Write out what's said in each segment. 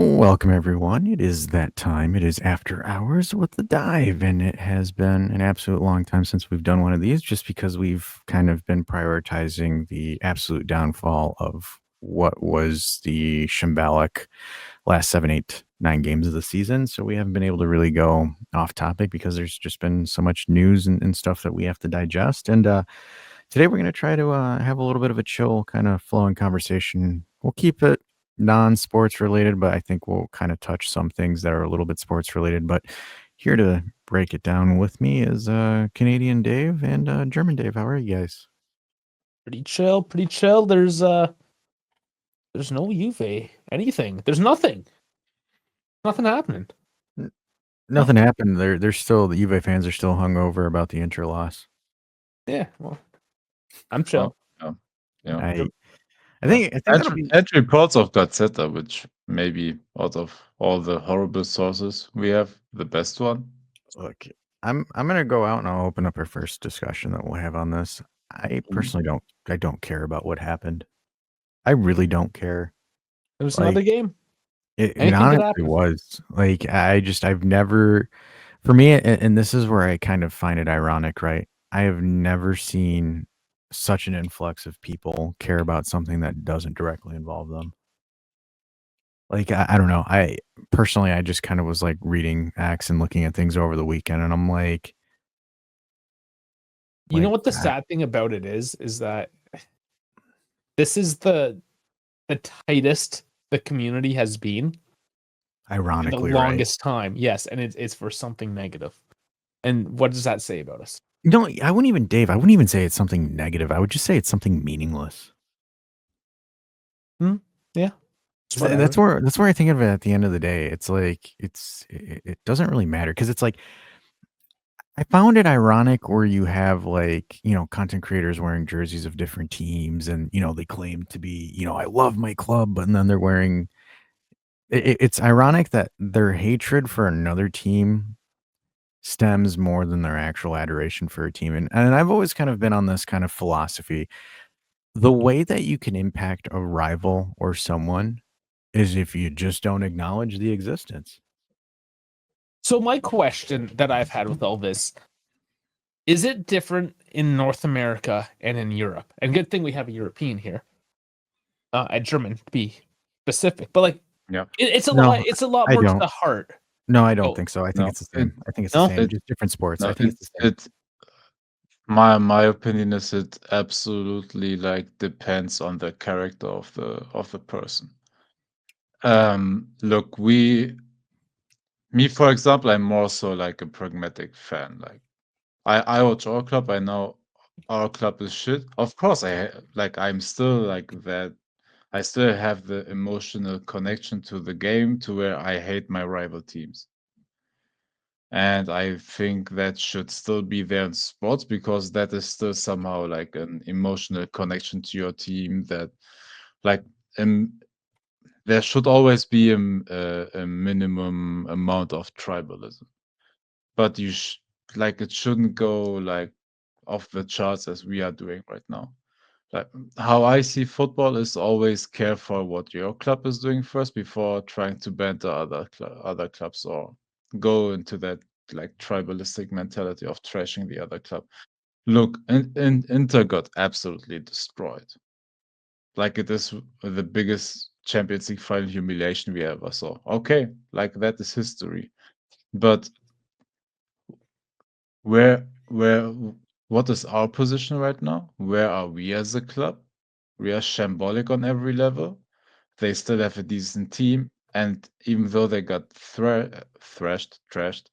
Welcome, everyone. It is that time. It is after hours with the dive, and it has been an absolute long time since we've done one of these just because we've kind of been prioritizing the absolute downfall of what was the Shambolic last 7, 8, 9 games of the season. So we haven't been able to really go off topic because there's just been so much news and stuff that we have to digest. And today we're going to try to have a little bit of a chill kind of flowing conversation. We'll keep it non-sports related, but I think we'll kind of touch some things that are a little bit sports related. But here to break it down with me is Canadian Dave and German Dave. How are you guys? Pretty chill, pretty chill. There's no Juve anything. There's nothing happening. N- No. Nothing happened. They're still the Juve fans are still hungover about the Inter loss. Yeah, well, I'm Well, chill. yeah, yeah, I Yep. I yeah. think I think that'll be And reports of Gazzetta, which maybe out of all the horrible sources we have, the best one. look. I'm gonna go out and I'll open up our first discussion that we'll have on this. I Mhm. personally don't care about what happened. I really don't care. It was Like another game. it Anything could honestly happen. was. Like I've never for me and this is where I kind of find it ironic, right? I have never seen such an influx of people care about something that doesn't directly involve them. Like I don't know. I personally I just kind of was like reading X and looking at things over the weekend and I'm You know like what the sad thing about it is that this is the tightest the community has been in the ironically, right? longest time. Yes, and it's for something negative. And what does that say about us? No, I wouldn't even Dave, I wouldn't even say it's something negative. I would just say it's something meaningless. Hmm? Yeah. It's That's whatever. where I think of it at the end of the day. It's like it doesn't really matter because it's like I found it ironic where you have like, content creators wearing jerseys of different teams and, they claim to be, I love my club, but then they're wearing it's ironic that their hatred for another team stems more than their actual adoration for a team. And I've always kind of been on this kind of philosophy. The way that you can impact a rival or someone is if you just don't acknowledge the existence. So my question that I've had with all this is it different in North America and in Europe? And good thing we have a European here, a German to be specific. But like, Yeah. it's a lot. No, It's a lot I more to don't. the heart. No, I don't Oh, think so. I think No, it's the it same. I think it's the no, same, it just different sports. I no, think it's the same. it my opinion is it absolutely like depends on the character of the person. Look, me for example, I'm more so like a pragmatic fan. Like I watch our club. I know our club is shit. Of course, I'm still like that. I still have the emotional connection to the game to where I hate my rival teams. And I think that should still be there in sports because that is still somehow like an emotional connection to your team that like um, there should always be a minimum amount of tribalism. But like it shouldn't go like off the charts as we are doing right now. Like how I see football is always care for what your club is doing first before trying to banter other clubs or go into that like tribalistic mentality of trashing the other club. Look, Inter got absolutely destroyed. Like it is the biggest Champions League final humiliation we ever saw. Okay, like that is history. But where what is our position right now? Where are we as a club? We are shambolic on every level. They still have a decent team, and even though they got trashed,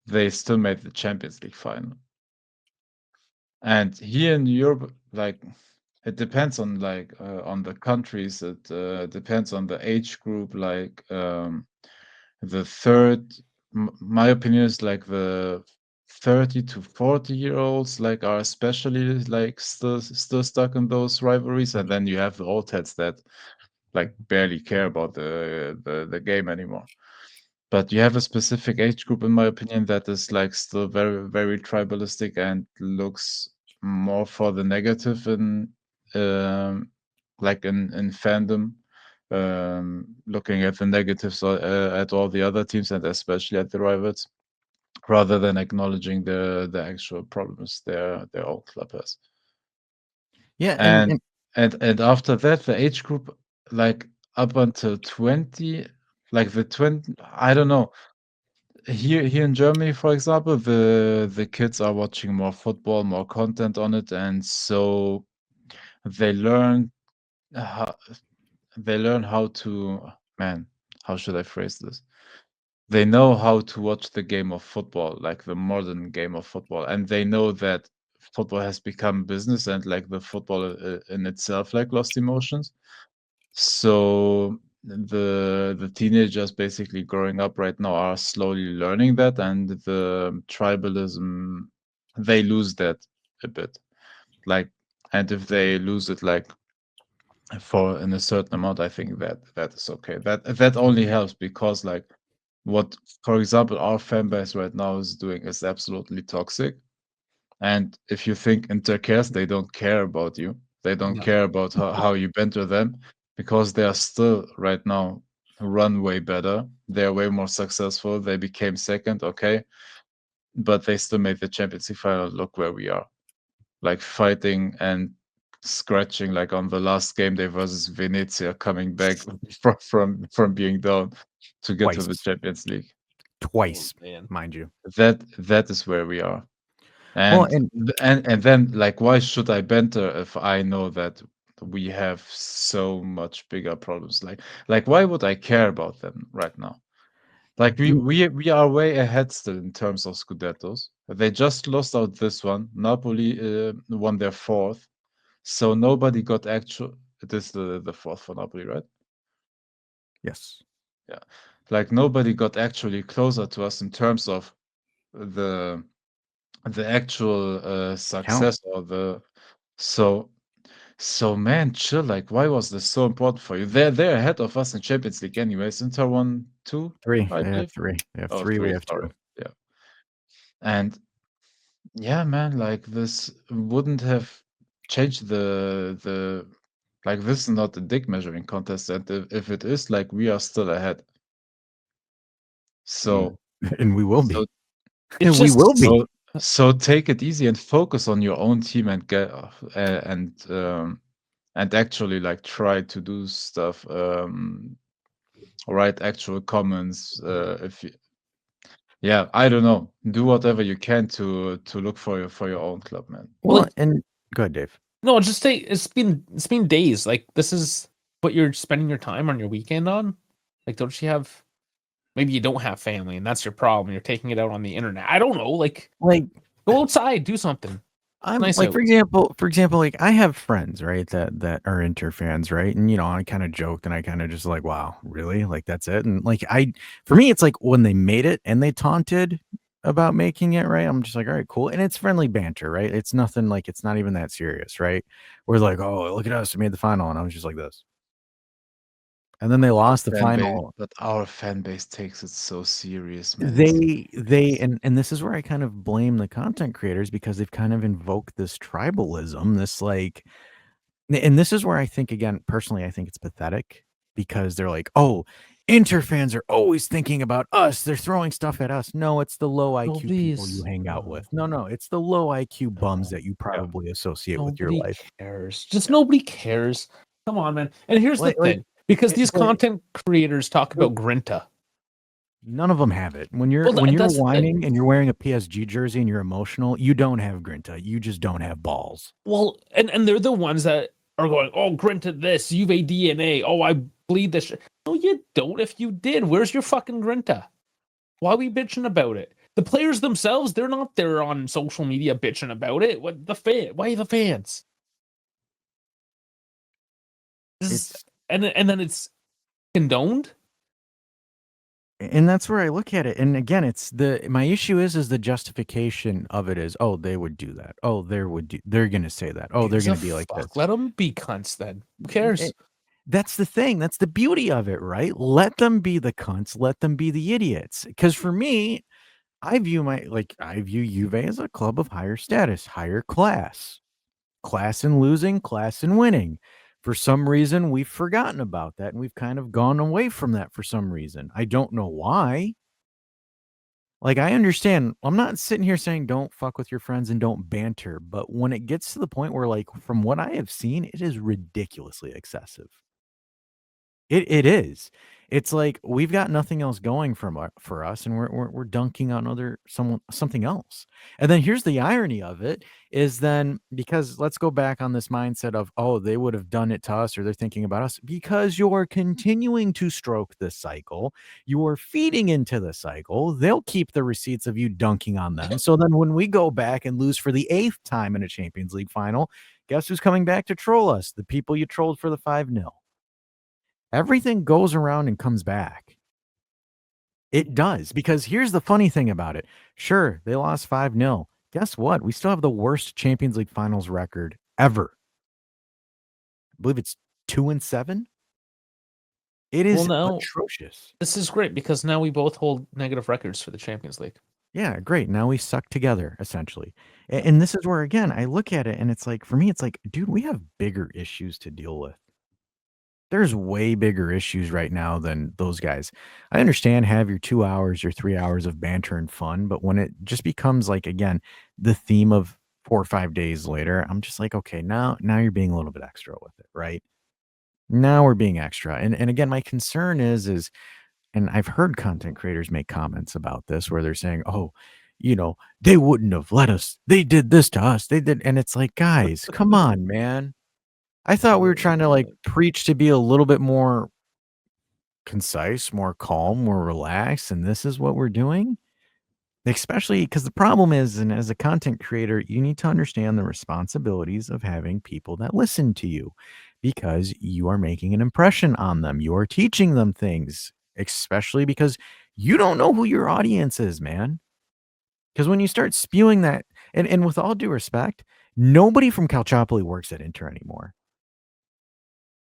they still made the Champions League final. And here in Europe, like it depends on on the countries. It depends on the age group. Like the third, my opinion is like the 30 to 40-year-olds like are especially like still stuck in those rivalries, and then you have the old heads that like barely care about the game anymore. But you have a specific age group, in my opinion, that is like still very tribalistic and looks more for the negative in like in fandom looking at the negatives at all the other teams and especially at the rivals, rather than acknowledging the actual problems their own club has. Yeah, And after that, the age group, like up until 20, like the 20, I don't know. Here in Germany, for example, the kids are watching more football, more content on it, and so they learn how to, man, how should I phrase this? They know how to watch the game of football, like the modern game of football, and they know that football has become business and like the football in itself like lost emotions. So the teenagers basically growing up right now are slowly learning that, and the tribalism, they lose that a bit. Like, and if they lose it like for in a certain amount, I think that is okay. That only helps because like what, for example, our fan base right now is doing is absolutely toxic. And if you think Inter cares, they don't care about you. They don't No. care about how you banter them because they are still right now run way better. They're way more successful. They became second, okay, but they still made the Champions League final. Look where we are, like fighting and scratching, like on the last game day versus Venezia, coming back from being down to get to the twice, Champions League. twice, Oh, man. mind you. That is where we are. Well, And and and then like why should I banter if I know that we have so much bigger problems? Like why would I care about them right now? Like we are way ahead still in terms of Scudettos. They just lost out this one. Napoli won their fourth, so nobody got actual. It is the fourth for Napoli, right? yes, Yeah, like nobody got actually closer to us in terms of the actual count. success or the so man, chill. Like, why was this so important for you? They're ahead of us in Champions League anyways. Inter won 2, Three. I They have believe. three. They have Oh, three. We 3, have sorry. two. Yeah. And yeah, man, like this wouldn't have changed the like this is not a dick measuring contest, and if it is, like we are still ahead. So And we will so be. It's We just will be. so take it easy and focus on your own team and get and actually like try to do stuff, write actual comments, if you, yeah, I don't know, do whatever you can to look for your own club, man. Well, like and go ahead, Dave. no, just say it's been days. Like this is what you're spending your time on your weekend on. Like, don't you have? Maybe you don't have family, and that's your problem. You're taking it out on the internet. I don't know. Like, Like go outside, do something. I'm Nice like out. for example, like I have friends, right, that are Inter fans, right? And I kind of joked and I kind of just like, wow, really? Like that's it? And like for me, it's like when they made it and they taunted about making it, right? I'm just like, all right, cool. And it's friendly banter, right? It's nothing like it's not even that serious, right? We're like, oh, look at us, we made the final, and I was just like this. And then they lost the final. But our fan base takes it so serious, man. It's They ridiculous. and this is where I kind of blame the content creators because they've kind of invoked this tribalism, this like. And this is where I think, again, personally, I think it's pathetic because they're like, oh, Inter fans are always thinking about us. They're throwing stuff at us. No, it's the low IQ people you hang out with. No, it's the low IQ bums that you Yeah. probably associate with your Nobody life. cares. Just nobody cares. Come on, man. And here's the Like, thing, because these it's like content creators talk about Grinta. none of them have it. When you're Well, that's the thing. whining and you're wearing a PSG jersey and you're emotional, you don't have grinta. You just don't have balls. Well, and they're the ones that are going, oh, Grinta this, Juve DNA. Oh, I bleed this. No, you don't. If you did, where's your fucking Grinta? Why are we bitching about it? The players themselves, they're not there on social media bitching about it. What the fan? Why the fans? It's And then it's condoned. And that's where I look at it. And again, it's my issue is the justification of it is, oh, they would do that. Oh, they're going to say that. Oh, they're Gives going a to be like this. fuck. Let them be cunts then. Who cares? That's the thing. That's the beauty of it, right? Let them be the cunts. Let them be the idiots. Because for me, I view Juve as a club of higher status, higher class in losing, class in winning. For some reason, we've forgotten about that, and we've kind of gone away from that for some reason. I don't know why. Like, I understand. I'm not sitting here saying don't fuck with your friends and don't banter, but when it gets to the point where, like, from what I have seen, it is ridiculously excessive. It is. It's like we've got nothing else going for us, and we're dunking on something else. And then here's the irony of it is then because let's go back on this mindset of, oh, they would have done it to us or they're thinking about us because you're continuing to stroke this cycle. You're feeding into the cycle. They'll keep the receipts of you dunking on them. So then when we go back and lose for the 8th time in a Champions League final, guess who's coming back to troll us? The people you trolled for the 5-0. Everything goes around and comes back. It does, because here's the funny thing about it. Sure, they lost 5-0. Guess what? We still have the worst Champions League finals record ever. I believe it's 2-7. It is atrocious. This is great because now we both hold negative records for the Champions League. Yeah, great. Now we suck together, essentially. And this is where, again, I look at it and it's like, for me, it's like, dude, we have bigger issues to deal with. There's way bigger issues right now than those guys. I understand have your 2 hours or 3 hours of banter and fun, but when it just becomes like, again, the theme of 4 or 5 days later, I'm just like, okay, now you're being a little bit extra with it, right? Now we're being extra. And again, my concern is, and I've heard content creators make comments about this where they're saying, oh, they wouldn't have let us. They did this to us. They did. And it's like, guys, come on, man. I thought we were trying to like preach to be a little bit more concise, more calm, more relaxed, and this is what we're doing. Especially because the problem is, and as a content creator, you need to understand the responsibilities of having people that listen to you because you are making an impression on them. You are teaching them things, especially because you don't know who your audience is, man. Because when you start spewing that, and with all due respect, nobody from Calciopoli works at Inter anymore.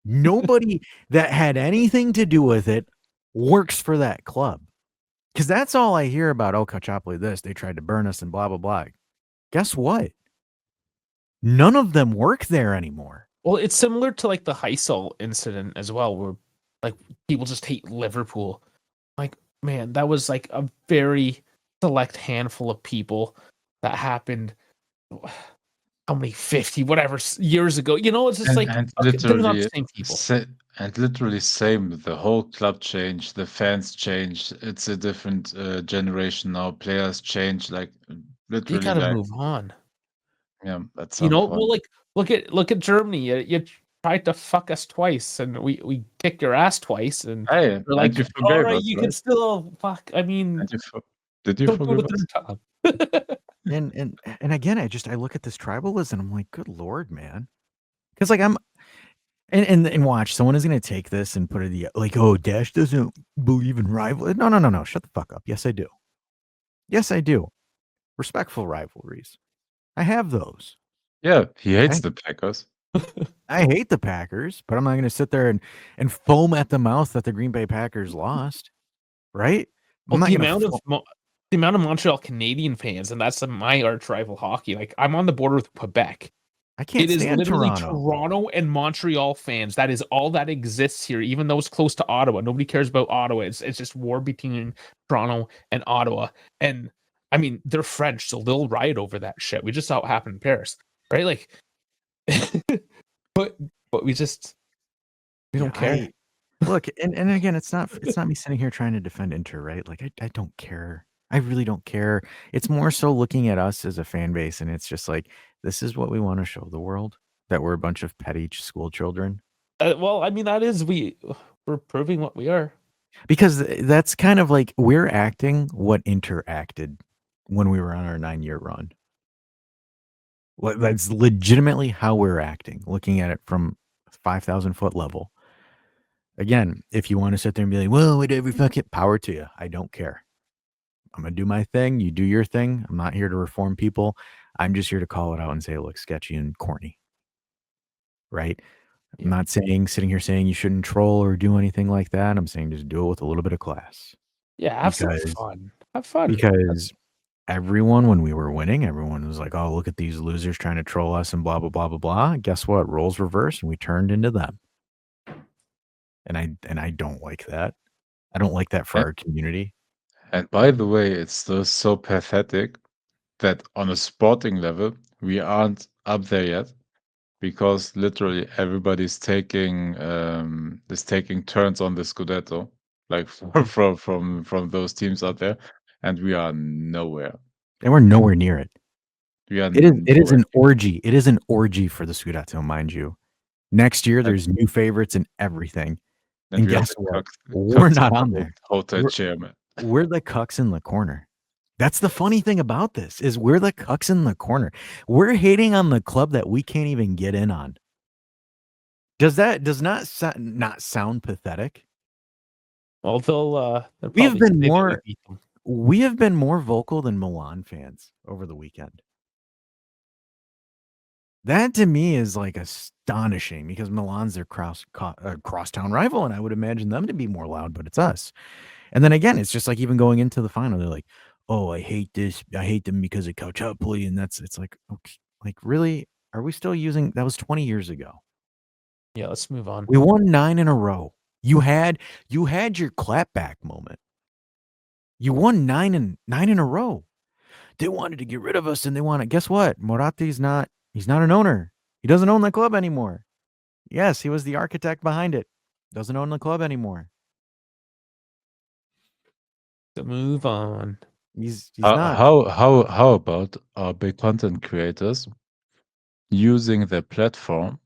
Nobody that had anything to do with it works for that club. Because that's all I hear about. Oh, Calciopoli this. They tried to burn us and blah, blah, blah. Guess what? None of them work there anymore. Well, it's similar to like the Heysel incident as well, where like people just hate Liverpool. Like, man, that was like a very select handful of people that happened. How many 50 whatever years ago? It's just like and okay, they're not literally the same people. and literally same. The whole club changed. The fans changed. It's a different generation now. Players change. Like You literally, gotta like move on. yeah. At some Well, point, like look at Germany. You tried to fuck us twice, and we kicked your ass twice, and hey, we're like, and you all forgave right, us, you right? can still fuck. I mean, And did you don't do it a forgive us? third time. And again, I look at this tribalism. I'm like, good Lord, man. Because like and watch, someone is going to take this and put it like, oh, Dash doesn't believe in rivalry. No. Shut the fuck up. Yes, I do. Yes, I do. Respectful rivalries. I have those. Yeah, he hates the Packers. I hate the Packers, but I'm not going to sit there and foam at the mouth that the Green Bay Packers lost, right? Well, I'm the not amount of Montreal Canadian fans, and that's my arch rival hockey. Like I'm on the border with Quebec. I can't It is stand literally Toronto. Toronto and Montreal fans. That is all that exists here, even though it's close to Ottawa. Nobody cares about Ottawa. It's just war between Toronto and Ottawa. And I mean, they're French, so they'll riot over that shit. We just saw what happened in Paris, right? Like, but we don't care. Look, and again, it's not me sitting here trying to defend Inter, right? Like I don't care. I really don't care. It's more so looking at us as a fan base, and it's just like this is what we want to show the world, that we're a bunch of petty school children. Well, I mean, that is we're proving what we are. Because that's kind of like we're acting what Inter acted when we were on our 9-year run. That's legitimately how we're acting, looking at it from 5,000-foot level. Again, if you want to sit there and be like, well, whatever, fucking power to you. I don't care. I'm going to do my thing. You do your thing. I'm not here to reform people. I'm just here to call it out and say it looks sketchy and corny. Right? I'm not sitting here saying you shouldn't troll or do anything like that. I'm saying just do it with a little bit of class. Yeah, have some fun. Have fun. Because everyone, when we were winning, everyone was like, "Oh, look at these losers trying to troll us and blah blah blah blah blah." Guess what? Roles reversed, and we turned into them. And I don't like that. I don't like that for And, our community. and by the way, it's still so pathetic that on a sporting level, we aren't up there yet because literally everybody's taking turns on the Scudetto, like from those teams out there, and we are nowhere. And we're nowhere near it. We are It is nowhere. an orgy. It is an orgy for the Scudetto, mind you. Next year, And, there's new favorites and everything. and And we are guess the what? cucks, We're cucks of not the on there. hotel We're chairman. we're the cucks in the corner. That's the funny thing about this is we're the cucks in the corner. We're hating on the club that we can't even get in on. Does not sound pathetic? Well, they'll We have probably been say that we more beat them. we have been more vocal than Milan fans over the weekend. That to me is like astonishing because Milan's their crosstown rival, and I would imagine them to be more loud, but it's us. And then again, it's just like even going into the final, they're like, "Oh, I hate this. I hate them because of Calciopoli," and it's like, okay, like really, are we still using that? Was 20 years ago. Yeah, let's move on. We won 9 in a row. You had your clapback moment. You won 9 in a row. They wanted to get rid of us, and they want to. Guess what? He's not an owner. He doesn't own the club anymore. Yes, he was the architect behind it. Doesn't own the club anymore. So move on. He's How, not. how about our big content creators using their platform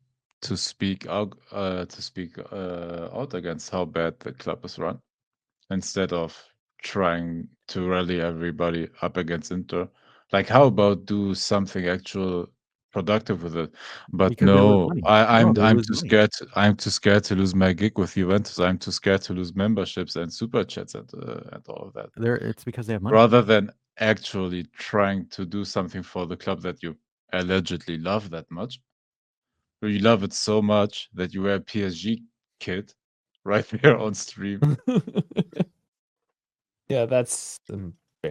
to speak out out against how bad the club is run instead of trying to rally everybody up against Inter? Like, how about do something actual productive with it? But Because they lose no, money. I, No, I'm they I'm lose too money. scared. I'm too scared to lose my gig with Juventus. I'm too scared to lose memberships and super chats and all of that. It's because they have money. Rather than actually trying to do something for the club that you allegedly love that much, or you love it so much that you wear a PSG kit right there on stream. Yeah, that's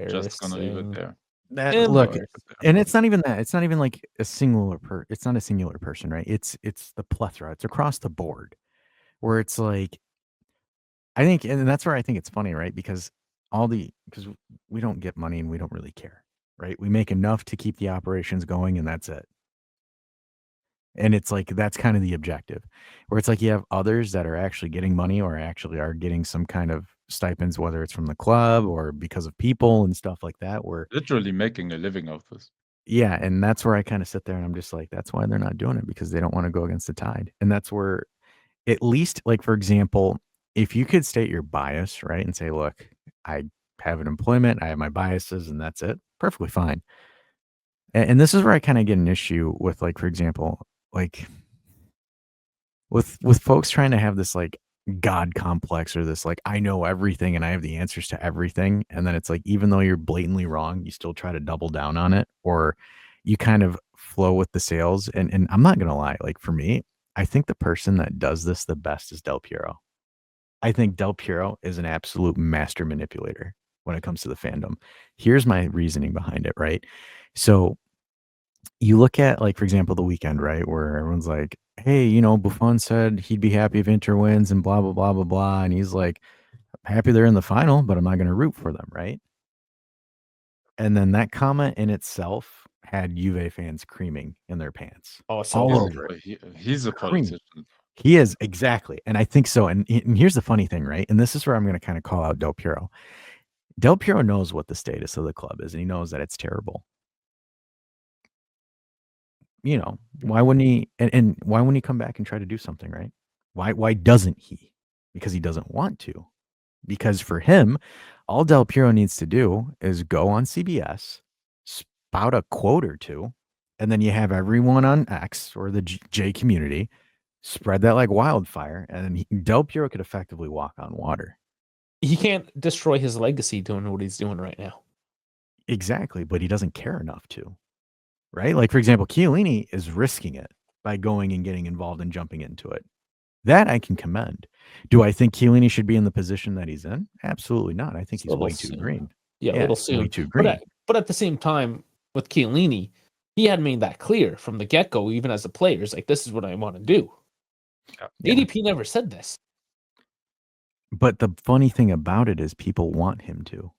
Just gonna leave it embarrassing. there. That look, Leave it there. and it's not even that. It's not even like it's not a singular person, right? It's the plethora. It's across the board where it's like I think, and that's where I think it's funny, right? Because we don't get money and we don't really care, right? We make enough to keep the operations going, and that's it. And it's like that's kind of the objective, where it's like you have others that are actually getting money or actually are getting some kind of stipends, whether it's from the club or because of people and stuff like that. Where Literally making a living off this. yeah, and that's where I kind of sit there and I'm just like, that's why they're not doing it because they don't want to go against the tide. And that's where, at least, like for example, if you could state your bias, right, and say, look, I have an employment, I have my biases, and that's it, perfectly fine. And this is where I kind of get an issue with, like, for example, like with folks trying to have this like God complex or this like I know everything and I have the answers to everything. And then it's like even though you're blatantly wrong, you still try to double down on it, or you kind of flow with the sales. And I'm not gonna lie, like for me, I think the person that does this the best is Del Piero. I think Del Piero is an absolute master manipulator when it comes to the fandom. Here's my reasoning behind it, right? So you look at, like, for example, the weekend, right, where everyone's like, "Hey, Buffon said he'd be happy if Inter wins and blah blah blah blah blah," and he's like, "Happy they're in the final, but I'm not going to root for them," right? And then that comment in itself had Juve fans creaming in their pants, Oh, so all hard. over it, He's a cream. politician. He is exactly, and I think so. And here's the funny thing, right? And this is where I'm going to kind of call out Del Piero. Del Piero knows what the status of the club is, and he knows that it's terrible. Why wouldn't he and why wouldn't he come back and try to do something, right? Why doesn't he? Because he doesn't want to. Because for him, all Del Piero needs to do is go on CBS, spout a quote or two, and then you have everyone on X or the J community spread that like wildfire, and then Del Piero could effectively walk on water. He can't destroy his legacy doing what he's doing right now. Exactly, but he doesn't care enough to. Right? Like, for example, Chiellini is risking it by going and getting involved and jumping into it. That I can commend. Do I think Chiellini should be in the position that he's in? Absolutely not. I think he's way too green. Yeah, a little soon. Way too green. But at the same time, with Chiellini, he had made that clear from the get-go, even as a player. It's like, this is what I want to do. Yeah. ADP never said this. But the funny thing about it is people want him to.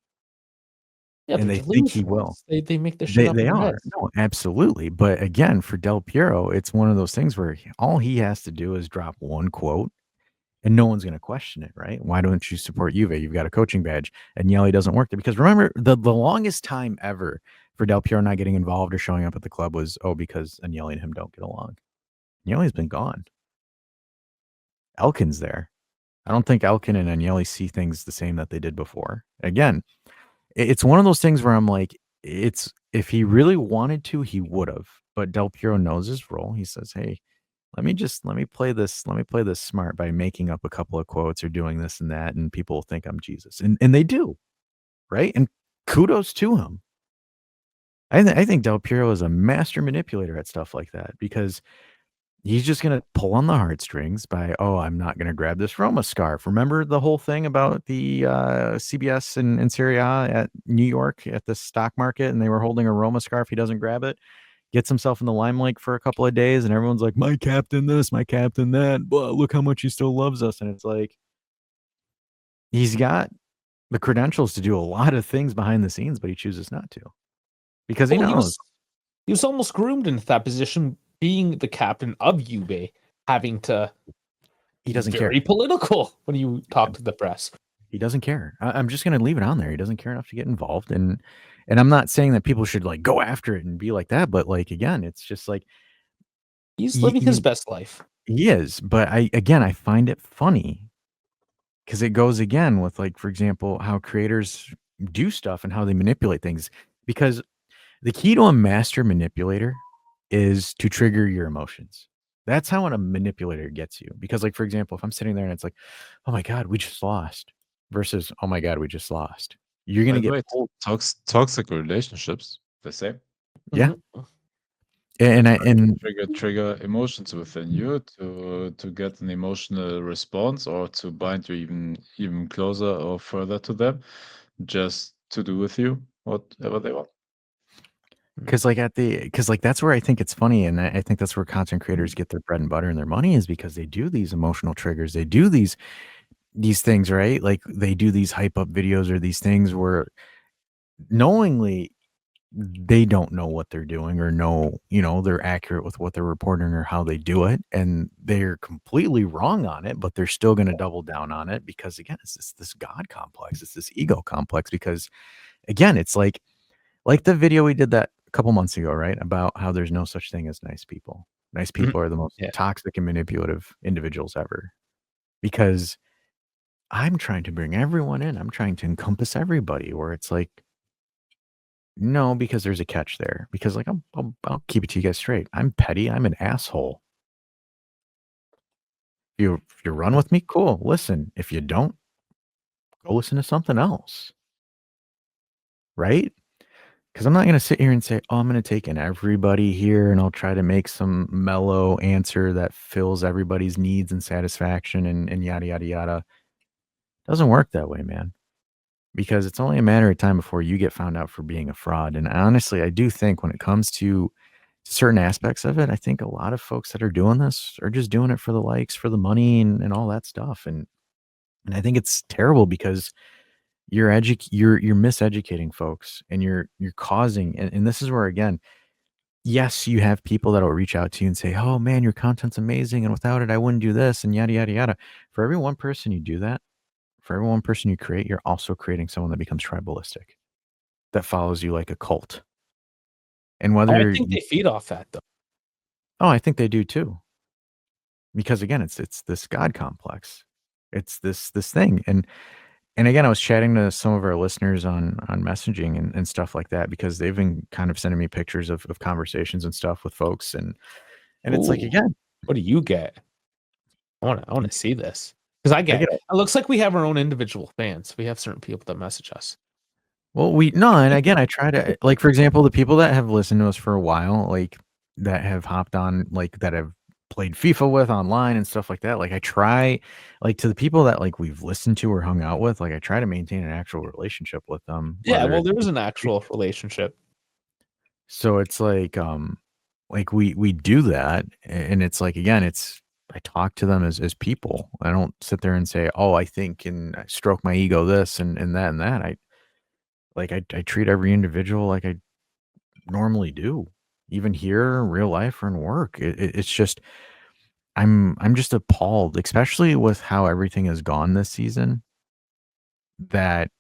Yeah, And they're they think he will. delusional. They make this shit up in They their are. heads. No, absolutely. But again, for Del Piero, it's one of those things where all he has to do is drop one quote and no one's going to question it, right? Why don't you support Juve? You've got a coaching badge. And Agnelli doesn't work there. Because remember, the longest time ever for Del Piero not getting involved or showing up at the club was, because Agnelli and him don't get along. Agnelli's been gone. Elkin's there. I don't think Elkin and Agnelli see things the same that they did before. Again, it's one of those things where I'm like, if he really wanted to, he would have. But Del Piero knows his role. He says, "Hey, let me play this smart by making up a couple of quotes or doing this and that, and people will think I'm Jesus." And they do, right? And kudos to him. I think Del Piero is a master manipulator at stuff like that because he's just going to pull on the heartstrings by, I'm not going to grab this Roma scarf. Remember the whole thing about the CBS and Serie A at New York at the stock market, and they were holding a Roma scarf. He doesn't grab it, gets himself in the limelight for a couple of days, and everyone's like, my captain this, my captain that. Well, look how much he still loves us. And it's like, he's got the credentials to do a lot of things behind the scenes, but he chooses not to because he knows. He was almost groomed into that position, being the captain of Juve, having to. He doesn't care. Very political when you talk to the press. He doesn't care. I'm just going to leave it on there. He doesn't care enough to get involved. And I'm not saying that people should like go after it and be like that. But like, again, it's just like. He's living his best life. He is. But I find it funny because it goes again with, like, for example, how creators do stuff and how they manipulate things. Because the key to a master manipulator is to trigger your emotions. That's how a manipulator gets you. Because, like, for example, if I'm sitting there and it's like, oh my God, we just lost, versus, oh my God, we just lost. You're going to get pulled. Toxic relationships, the same. Yeah. Mm-hmm. And trigger emotions within you to get an emotional response or to bind you even closer or further to them, just to do with you whatever they want. Because that's where I think it's funny, and I think that's where content creators get their bread and butter and their money, is because they do these emotional triggers. They do these things, right? Like, they do these hype up videos or these things where knowingly they don't know what they're doing or know, they're accurate with what they're reporting or how they do it, and they're completely wrong on it, but they're still going to double down on it because, again, it's this God complex. It's this ego complex because, again, it's like the video we did that a couple months ago, right? About how there's no such thing as nice people. Nice people are the most toxic and manipulative individuals ever. Because I'm trying to bring everyone in. I'm trying to encompass everybody, where it's like, no, because there's a catch there. Because, like, I'll keep it to you guys straight. I'm petty. I'm an asshole. If you run with me, cool. Listen. If you don't, go listen to something else. Right? Because I'm not going to sit here and say, I'm going to take in everybody here and I'll try to make some mellow answer that fills everybody's needs and satisfaction and yada, yada, yada. It doesn't work that way, man. Because it's only a matter of time before you get found out for being a fraud. And honestly, I do think when it comes to certain aspects of it, I think a lot of folks that are doing this are just doing it for the likes, for the money and all that stuff. And I think it's terrible because you're miseducating folks, and you're causing, and this is where, again, yes, you have people that'll reach out to you and say, oh man, your content's amazing, and without it I wouldn't do this, and yada yada yada. For every one person you do that, for every one person you create, you're also creating someone that becomes tribalistic, that follows you like a cult. And whether I think they feed off that, though. I think they do too, because again, it's this God complex. It's this thing. And again, I was chatting to some of our listeners on messaging and stuff like that, because they've been kind of sending me pictures of conversations and stuff with folks. And it's like, again, what do you get? I want to see this, because it looks like we have our own individual fans. We have certain people that message us. Well, and again, I try to, like, for example, the people that have listened to us for a while, like, that have hopped on, like, that have played FIFA with online and stuff like that. Like I try, like to the people that like we've listened to or hung out with, like I try to maintain an actual relationship with them. Yeah, whether well, it's there is an actual relationship. So it's like we do that, and it's like again, it's I talk to them as people. I don't sit there and say, "Oh, I think," and I stroke my ego this and that and that. I treat every individual like I normally do, even here, in real life, or in work. It's just I'm just appalled, especially with how everything has gone this season. That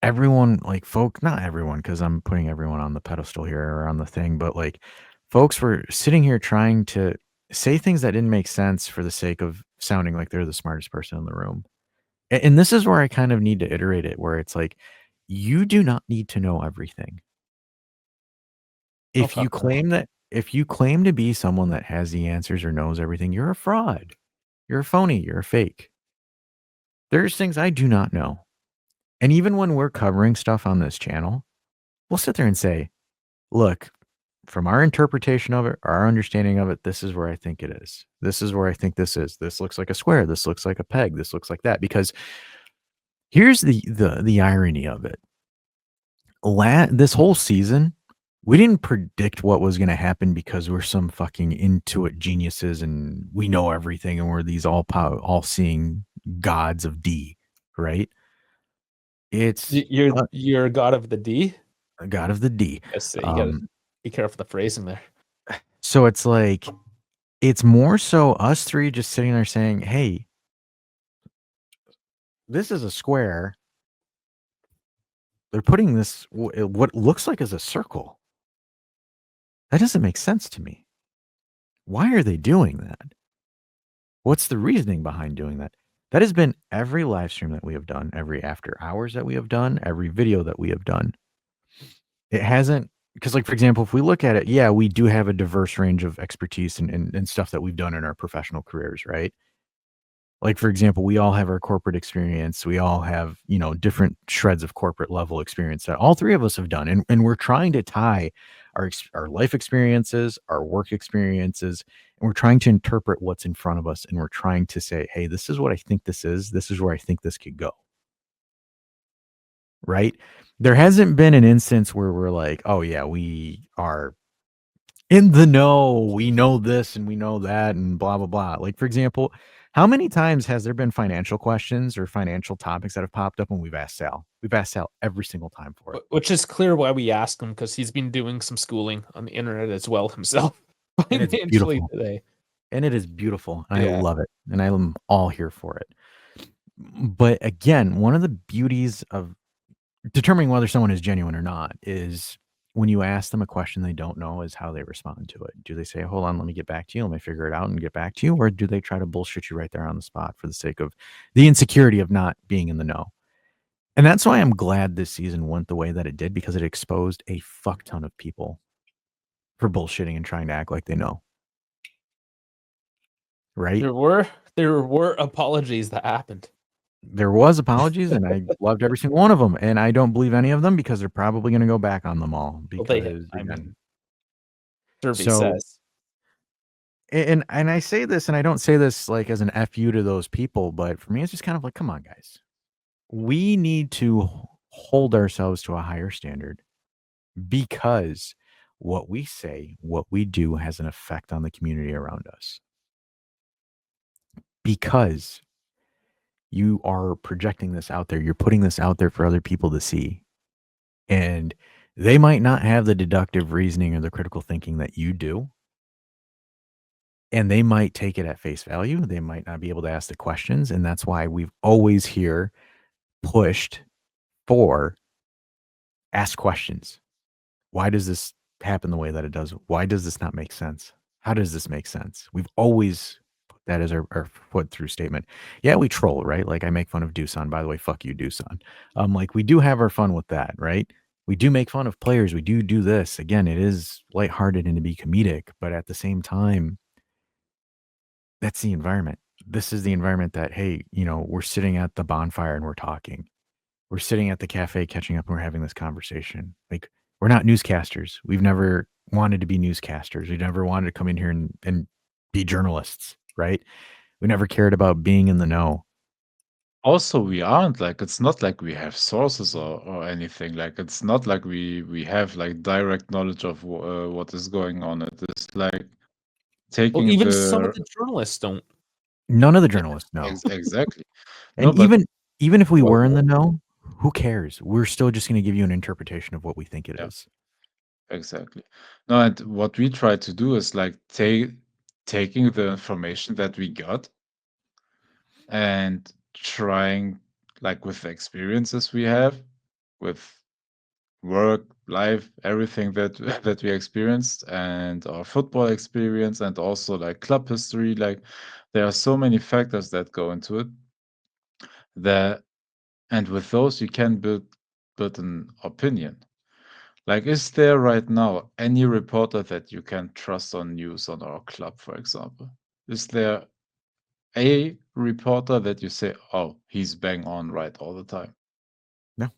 everyone, like folk, not everyone, because I'm putting everyone on the pedestal here or on the thing, but like folks were sitting here trying to say things that didn't make sense for the sake of sounding like they're the smartest person in the room. And this is where I kind of need to iterate it, where it's like, you do not need to know everything. Oh, If you fuck no. claim that, if you claim to be someone that has the answers or knows everything, you're a fraud. You're a phony. You're a fake. There's things I do not know. And even when we're covering stuff on this channel, we'll sit there and say, look, from our interpretation of it, our understanding of it, this is where I think it is. This is where I think this is. This looks like a square. This looks like a peg. This looks like that. Because here's the irony of it. This whole season, we didn't predict what was going to happen because we're some fucking intuit geniuses and we know everything and we're these all seeing gods of D, right? It's You're a god of the D. a god of the D. Yes, you gotta be careful with the phrasing there. So it's like, it's more so us three just sitting there saying, hey, this is a square. They're putting this, what looks like is a circle. That doesn't make sense to me. Why are they doing that? What's the reasoning behind doing that? That has been every live stream that we have done, every after hours that we have done, every video that we have done. It hasn't, because like, for example, if we look at it, yeah, we do have a diverse range of expertise and stuff that we've done in our professional careers, right? Like, for example, we all have our corporate experience. We all have, different shreds of corporate level experience that all three of us have done. And we're trying to tie our life experiences, our work experiences, and we're trying to interpret what's in front of us. And we're trying to say, hey, this is what I think this is. This is where I think this could go. Right? There hasn't been an instance where we're like, oh, yeah, we are in the know, we know this and we know that and blah, blah, blah. Like, for example, how many times has there been financial questions or financial topics that have popped up when we've asked Sal? We've asked Sal every single time for it. Which is clear why we asked him, because he's been doing some schooling on the internet as well himself And it's financially beautiful. today. And it is beautiful. And Yeah. I love it. And I'm all here for it. But again, one of the beauties of determining whether someone is genuine or not is when you ask them a question they don't know, is how they respond to it. Do they say, hold on, let me get back to you, let me figure it out and get back to you? Or do they try to bullshit you right there on the spot for the sake of the insecurity of not being in the know? And that's why I'm glad this season went the way that it did, because it exposed a fuck ton of people for bullshitting and trying to act like they know. Right? There were apologies that happened. There was apologies, and I loved every single one of them. And I don't believe any of them, because they're probably going to go back on them all. Because Derby so, says. and I say this, and I don't say this like as an FU to those people, but for me, it's just kind of like, come on, guys. We need to hold ourselves to a higher standard, because what we say, what we do has an effect on the community around us. Because you are projecting this out there, you're putting this out there for other people to see. And they might not have the deductive reasoning or the critical thinking that you do. And they might take it at face value. They might not be able to ask the questions. And that's why we've always here pushed for ask questions. Why does this happen the way that it does? Why does this not make sense? How does this make sense? We've always put that as our foot through statement. Yeah, we troll, right? Like I make fun of Doosan. By the way, fuck you, Doosan. Like we do have our fun with that, right? We do make fun of players. We do this. Again, it is lighthearted and to be comedic, but at the same time, that's the environment. This is the environment that, hey, we're sitting at the bonfire and we're talking. We're sitting at the cafe catching up and we're having this conversation. Like, we're not newscasters. We've never wanted to be newscasters. We never wanted to come in here and be journalists, right? We never cared about being in the know. Also, we aren't like it's not like we have sources or anything. Like it's not like we have like direct knowledge of what is going on. It is like Well, taking even some of the the journalists don't. None of the journalists know. exactly. No, And but even if we well, were in the know, who cares? We're still just going to give you an interpretation of what we think it yeah, is. exactly. No, and what we try to do is like taking the information that we got and trying like with the experiences we have with work, life, everything that that we experienced and our football experience and also like club history, like there are so many factors that go into it that and with those you can build an opinion. Like is there right now any reporter that you can trust on news on our club, for example? Is there a reporter that you say, oh, he's bang on right all the time? No.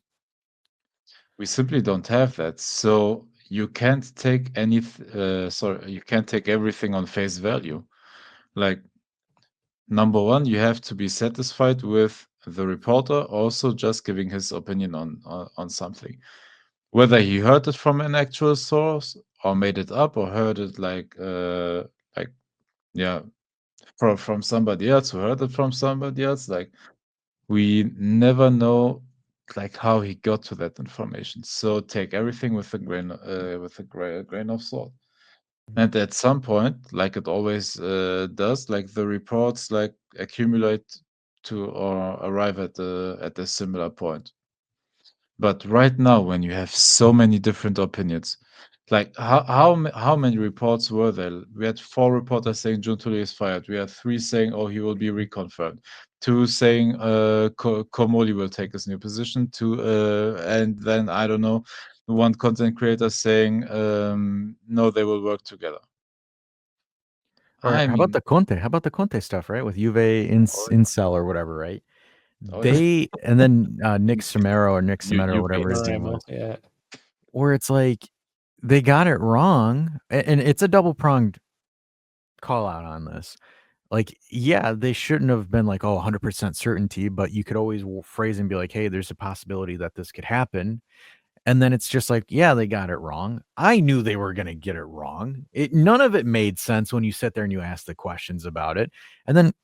We simply don't have that. So you can't take you can't take everything on face value. Like number one, you have to be satisfied with the reporter also just giving his opinion on something. Whether he heard it from an actual source or made it up or heard it like yeah, from somebody else who heard it from somebody else, like we never know like how he got to that information. So take everything with a grain of salt. And at some point, like it always does, like the reports like accumulate to or arrive at a similar point. But right now, when you have so many different opinions, like how many reports were there? We had 4 reporters saying Giuntoli is fired. We had 3 saying, oh, he will be reconfirmed. 2 saying Komoli will take his new position. 2 and then I don't know, one content creator saying no, they will work together. Or I how about mean, the Conte? How about the Conte stuff, right? With Juve oh, Incel or whatever, right? oh yeah, They and then Nick Samero or Nick Sameta or you whatever his name Panorama, was, yeah. where it's like they got it wrong, and it's a double pronged call out on this. Like, yeah, they shouldn't have been like, oh, 100% certainty, but you could always phrase and be like, hey, there's a possibility that this could happen. And then it's just like, yeah, they got it wrong. I knew they were going to get it wrong. None of it made sense when you sit there and you ask the questions about it. And then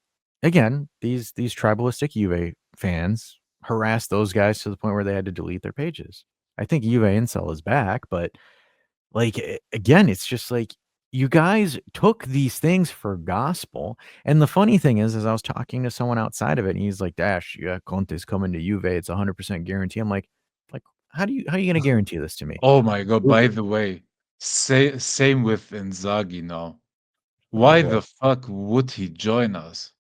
again, these tribalistic Juve fans harassed those guys to the point where they had to delete their pages. I think Juve Incel is back, but like again, it's just like you guys took these things for gospel. And the funny thing is I was talking to someone outside of it, and he's like, "Dash, yeah, Conte's coming to Juve. It's 100% guarantee." I'm like, how are you going to guarantee this to me? oh my god, Who- by the way, same with Inzaghi now. Oh Why boy. the fuck would he join us?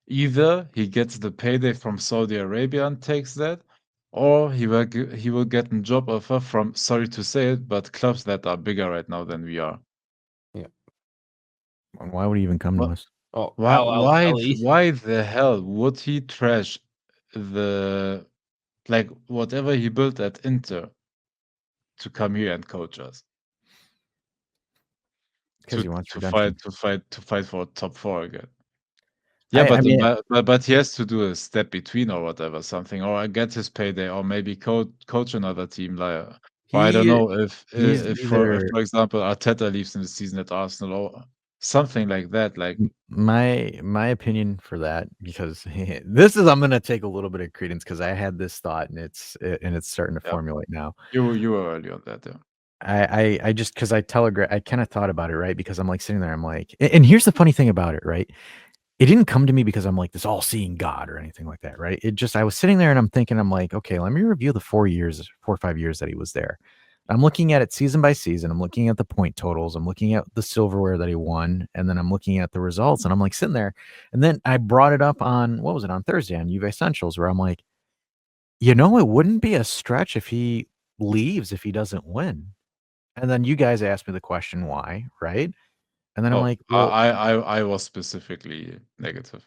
Either he gets the payday from Saudi Arabia and takes that, or he will get a job offer from, sorry to say it, but clubs that are bigger right now than we are. Yeah. Why would he even come to What? us? Oh, Why? Al Al Why? Ali. Why the hell would he trash the like whatever he built at Inter to come here and coach us Because he wants to redemption. fight for top 4 again? Yeah, I mean, but he has to do a step between or whatever, something, or I get his payday, or maybe coach another team, like, or I don't he know he's if either for example Arteta leaves in the season at Arsenal or something like that. Like, my opinion for that, because this is I'm gonna take a little bit of credence because I had this thought and it's starting to yeah, formulate now. you were early on that, yeah. I just because I kind of thought about it, right? Because I'm like sitting there, I'm like, and here's the funny thing about it, right? It didn't come to me because I'm like this all-seeing God or anything like that, right? It just I was sitting there and I'm thinking, I'm like, okay, let me review the 4 or 5 years that he was there. I'm looking at it season by season. I'm looking at the point totals. I'm looking at the silverware that he won, and then I'm looking at the results. And I'm like sitting there, and then I brought it up on what was it on Thursday on Juve Essentials, where I'm like, it wouldn't be a stretch if he leaves if he doesn't win. And then you guys asked me the question why, right? And then I'm Oh, like, well, I was specifically negative.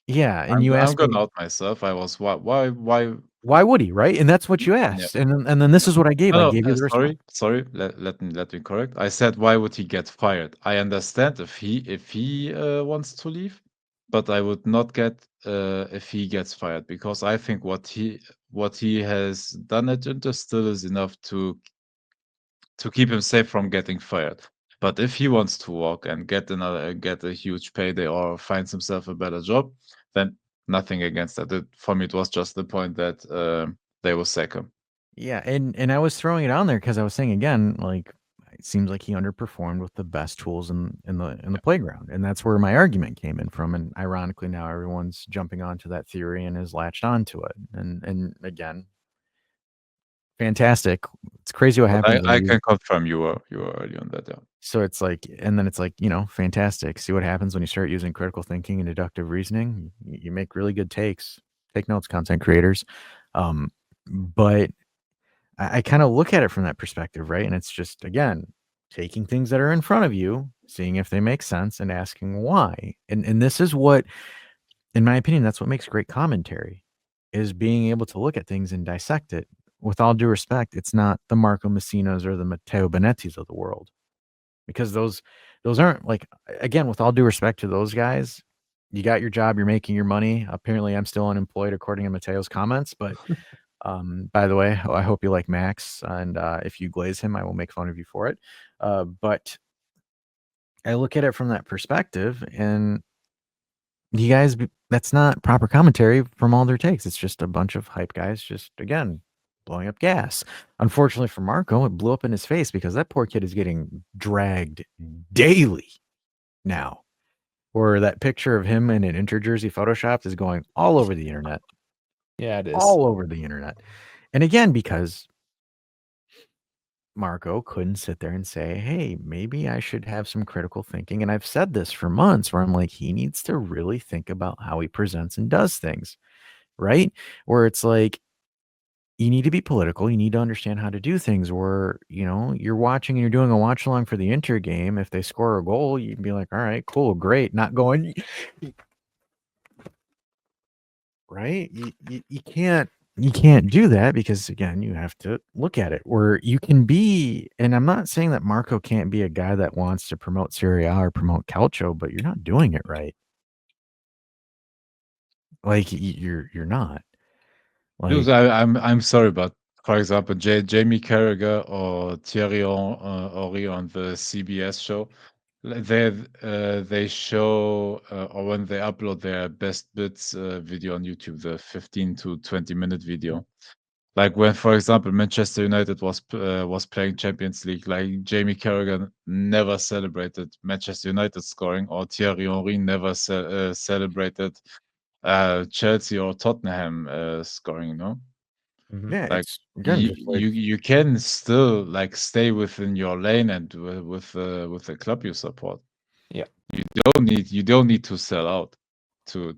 yeah. And you I'm asked gonna me, out myself. I was why Why would he, right? And that's what you asked. And then this is what I gave. I No, gave you the response. sorry. Let me correct. I said, why would he get fired? I understand if he wants to leave, but I would not get if he gets fired, because I think what he has done at Inter still is enough to keep him safe from getting fired. But if he wants to walk and get a huge payday or finds himself a better job, then nothing against that. For me, it was just the point that they will sack him. Yeah, and I was throwing it on there because I was saying again, like it seems like he underperformed with the best tools in the playground, and that's where my argument came in from. And ironically, now everyone's jumping onto that theory and has latched onto it. And again, fantastic. It's crazy what But happens when I you. can confirm you were early on that. Yeah. So it's like, and then it's like, fantastic. See what happens when you start using critical thinking and deductive reasoning. You make really good takes. Take notes, content creators. But I kind of look at it from that perspective, right? And it's just, again, taking things that are in front of you, seeing if they make sense, and asking why. And this is what, in my opinion, that's what makes great commentary, is being able to look at things and dissect it. With all due respect, it's not the Marco Messinas or the Matteo Benettis of the world, because those aren't like, again, with all due respect to those guys, you got your job, you're making your money. Apparently, I'm still unemployed according to Matteo's comments, but by the way, I hope you like Max, and if you glaze him, I will make fun of you for it. But I look at it from that perspective, and you guys, that's not proper commentary from all their takes. It's just a bunch of hype guys, just again blowing up gas. Unfortunately for Marco, it blew up in his face because that poor kid is getting dragged daily now. Or that picture of him in an Inter jersey photoshopped is going all over the internet. Yeah, it is. All over the internet. And again, because Marco couldn't sit there and say, hey, maybe I should have some critical thinking. And I've said this for months where I'm like, he needs to really think about how he presents and does things, right? Where it's like, you need to be political. You need to understand how to do things where, you're watching and you're doing a watch along for the Inter game. If they score a goal, you'd be like, all right, cool, great. Not going, right? You can't do that because, again, you have to look at it where you can be. And I'm not saying that Marco can't be a guy that wants to promote Serie A or promote Calcio, but you're not doing it right. Like you're not. Dude, Like, I'm sorry, but for example, Jamie Carragher or Thierry Henry on the CBS show, they show or when they upload their best bits video on YouTube, the 15 to 20-minute video. Like when, for example, Manchester United was playing Champions League, like Jamie Carragher never celebrated Manchester United scoring, or Thierry Henry never celebrated Chelsea or Tottenham scoring. yeah, Like it's again just like, you can still like stay within your lane and with the club you support. Yeah. You don't need to sell out to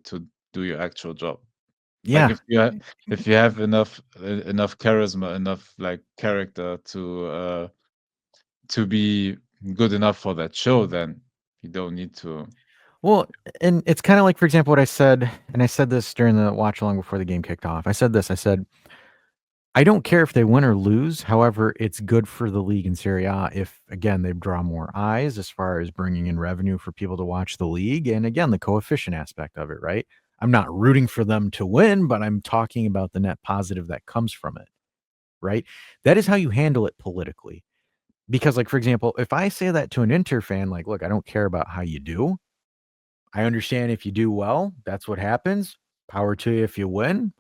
do your actual job. Like yeah. if you have enough charisma, enough like character to be good enough for that show, then you don't need to. Well, and it's kind of like, for example, what I said, and I said this during the watch along before the game kicked off. I said, I don't care if they win or lose. However, it's good for the league in Serie A if, again, they draw more eyes as far as bringing in revenue for people to watch the league. And again, the coefficient aspect of it, right? I'm not rooting for them to win, but I'm talking about the net positive that comes from it, right? That is how you handle it politically. Because, like, for example, if I say that to an Inter fan, like, look, I don't care about how you do. I understand if you do well, that's what happens. Power to you if you win.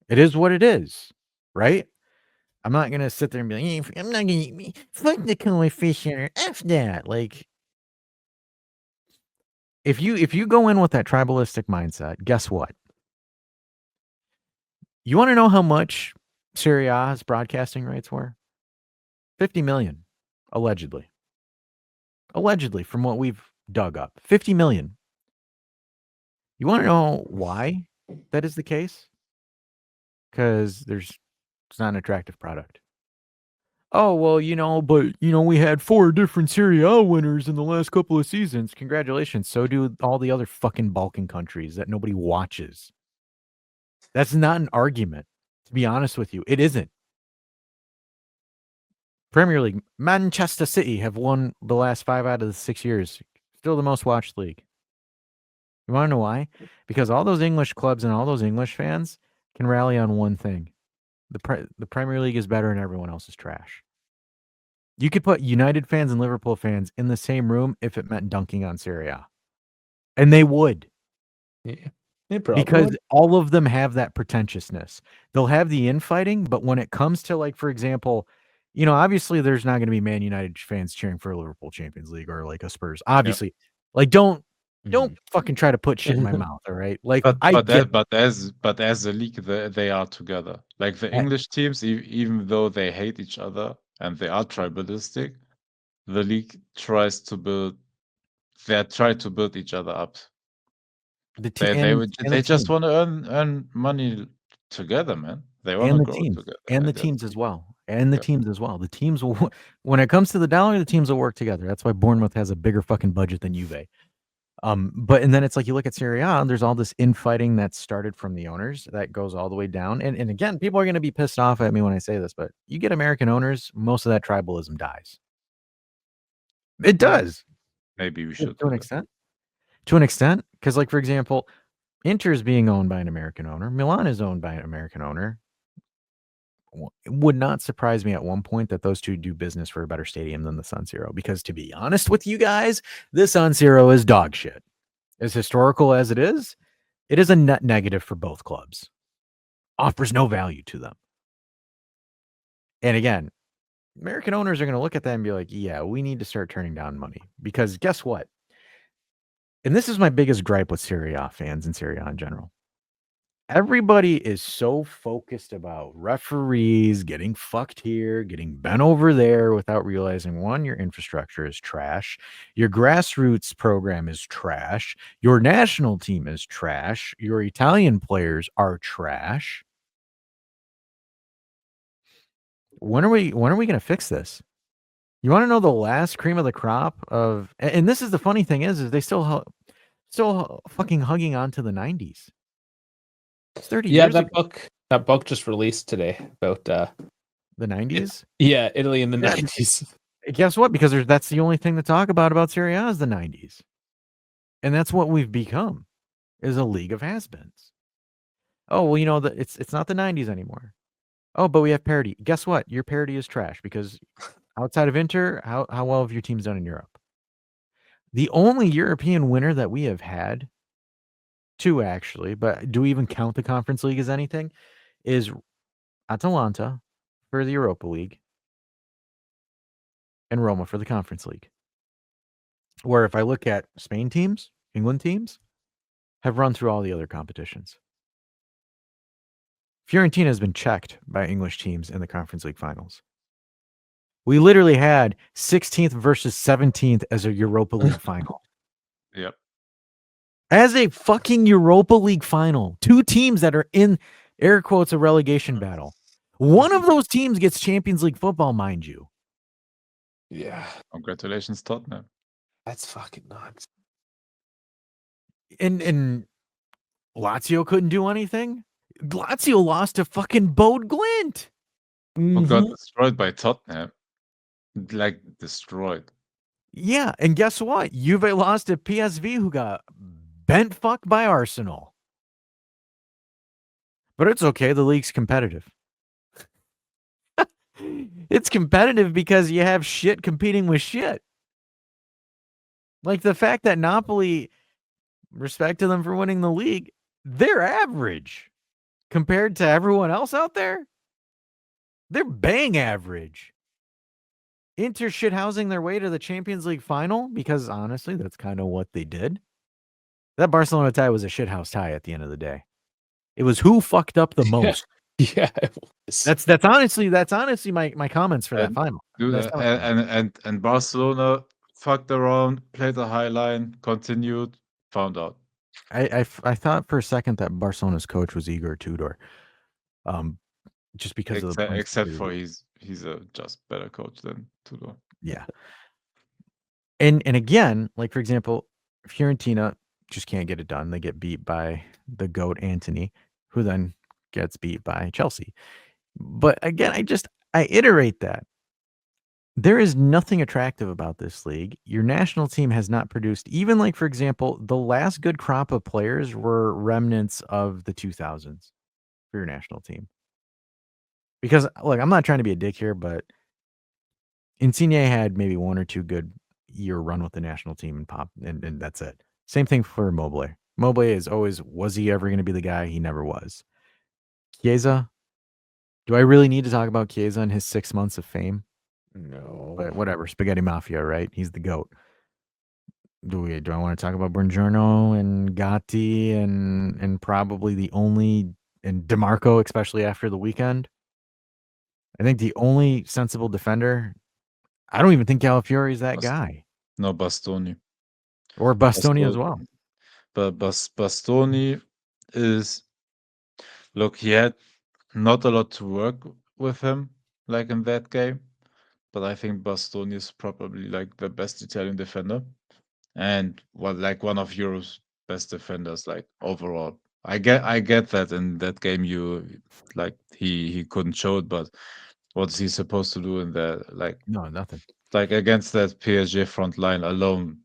It is what it is, right? I'm not gonna sit there and be like, I'm not gonna fuck the coefficient or F that. Like, if you go in with that tribalistic mindset, guess what? You want to know how much Serie A's broadcasting rights were? 50 million, allegedly. Allegedly, from what we've dug up. 50 million. You want to know why that is the case? Because it's not an attractive product. Oh, well, but, we had 4 different Serie A winners in the last couple of seasons. Congratulations. So do all the other fucking Balkan countries that nobody watches. That's not an argument, to be honest with you. It isn't. Premier League, Manchester City have won the last 5 out of the 6 years. Still the most watched league. You want to know why? Because all those English clubs and all those English fans can rally on one thing. The Premier League is better and everyone else is trash. You could put United fans and Liverpool fans in the same room if it meant dunking on Serie A. And they would. Yeah. They probably Because would. all of them have that pretentiousness. They'll have the infighting, but when it comes to, like, for example, obviously there's not going to be Man United fans cheering for a Liverpool Champions League or like a Spurs. Obviously, like don't fucking try to put shit in my mouth, all right? Like I get But as a league, they are together. Like the that. English teams, even though they hate each other and they are tribalistic, the league tries to build. They try to build each other up. The They just want to earn money together, man. They want to grow together. And the teams as well. And the teams as well. The teams will, when it comes to the dollar, the teams will work together. That's why Bournemouth has a bigger fucking budget than Juve. But and then it's like you look at Serie A, and there's all this infighting that started from the owners that goes all the way down. And again, people are going to be pissed off at me when I say this, but you get American owners, most of that tribalism dies. It does. Maybe we should to an extent. To an extent, because like for example, Inter is being owned by an American owner. Milan is owned by an American owner. It would not surprise me at one point that those two do business for a better stadium than the San Siro. Because to be honest with you guys, the San Siro is dog shit. As historical as it is a net negative for both clubs. Offers no value to them. And again, American owners are going to look at that and be like, yeah, we need to start turning down money. Because guess what? And this is my biggest gripe with Serie A fans and Serie A in general. Everybody is so focused about referees getting fucked here, getting bent over there without realizing, one, your infrastructure is trash. Your grassroots program is trash. Your national team is trash. Your Italian players are trash. When are we going to fix this? You want to know the last cream of the crop of, and this is the funny thing is they still fucking hugging on to the 90s. It's 30 years ago. That book just released today about the 90s. Italy in the 90s. Guess what? Because that's the only thing to talk about Serie A is the 90s, and that's what we've become, is a league of has-beens. Oh well, it's not the 90s anymore. Oh, but we have parity. Guess what? Your parity is trash because outside of Inter, how well have your teams done in Europe? The only European winner that we have had, two actually, but do we even count the Conference League as anything, is Atalanta for the Europa League and Roma for the Conference League. Where if I look at Spain teams, England teams, have run through all the other competitions. Fiorentina has been checked by English teams in the Conference League finals. We literally had 16th versus 17th as a Europa League final. Yep. As a fucking Europa League final. Two teams that are in, air quotes, a relegation battle. One of those teams gets Champions League football, mind you. Yeah. Congratulations, Tottenham. That's fucking nuts. And Lazio couldn't do anything. Lazio lost to fucking Bode Glint. Who got destroyed by Tottenham. Like, destroyed. Yeah, and guess what? Juve lost to PSV, who got bent fuck by Arsenal. But it's okay. The league's competitive. It's competitive because you have shit competing with shit. Like the fact that Napoli, respect to them for winning the league, they're average compared to everyone else out there. They're bang average. Inter shithousing their way to the Champions League final because honestly, that's kind of what they did. That Barcelona tie was a shithouse tie at the end of the day. It was who fucked up the most. Yeah, it was. That's honestly my comments for that final. Dude, and Barcelona fucked around, played the high line, continued, found out. I thought for a second that Barcelona's coach was Igor Tudor. Just because of the except for he's a just better coach than Tudor. Yeah. And again, like for example, Fiorentina just can't get it done. They get beat by the GOAT Antony, who then gets beat by Chelsea. But again, I iterate that. There is nothing attractive about this league. Your national team has not produced, even like, for example, the last good crop of players were remnants of the 2000s for your national team. Because, look, I'm not trying to be a dick here, but Insigne had maybe one or two good year run with the national team and that's it. Same thing for Mobley. Mobley is always, was he ever going to be the guy? He never was. Chiesa, do I really need to talk about Chiesa and his 6 months of fame? No. But whatever, Spaghetti Mafia, right? He's the GOAT. Do I want to talk about Buongiorno and Gatti and probably the only, and DeMarco, especially after the weekend? I think the only sensible defender, I don't even think Calafiori is that guy. No, Bastoni. Or Bastoni as well. But Bastoni is, look, he had not a lot to work with him, like in that game. But I think Bastoni is probably like the best Italian defender. And like one of Europe's best defenders, like overall. I get that in that game like he couldn't show it, but what's he supposed to do in there? Like No, nothing. Like against that PSG front line alone,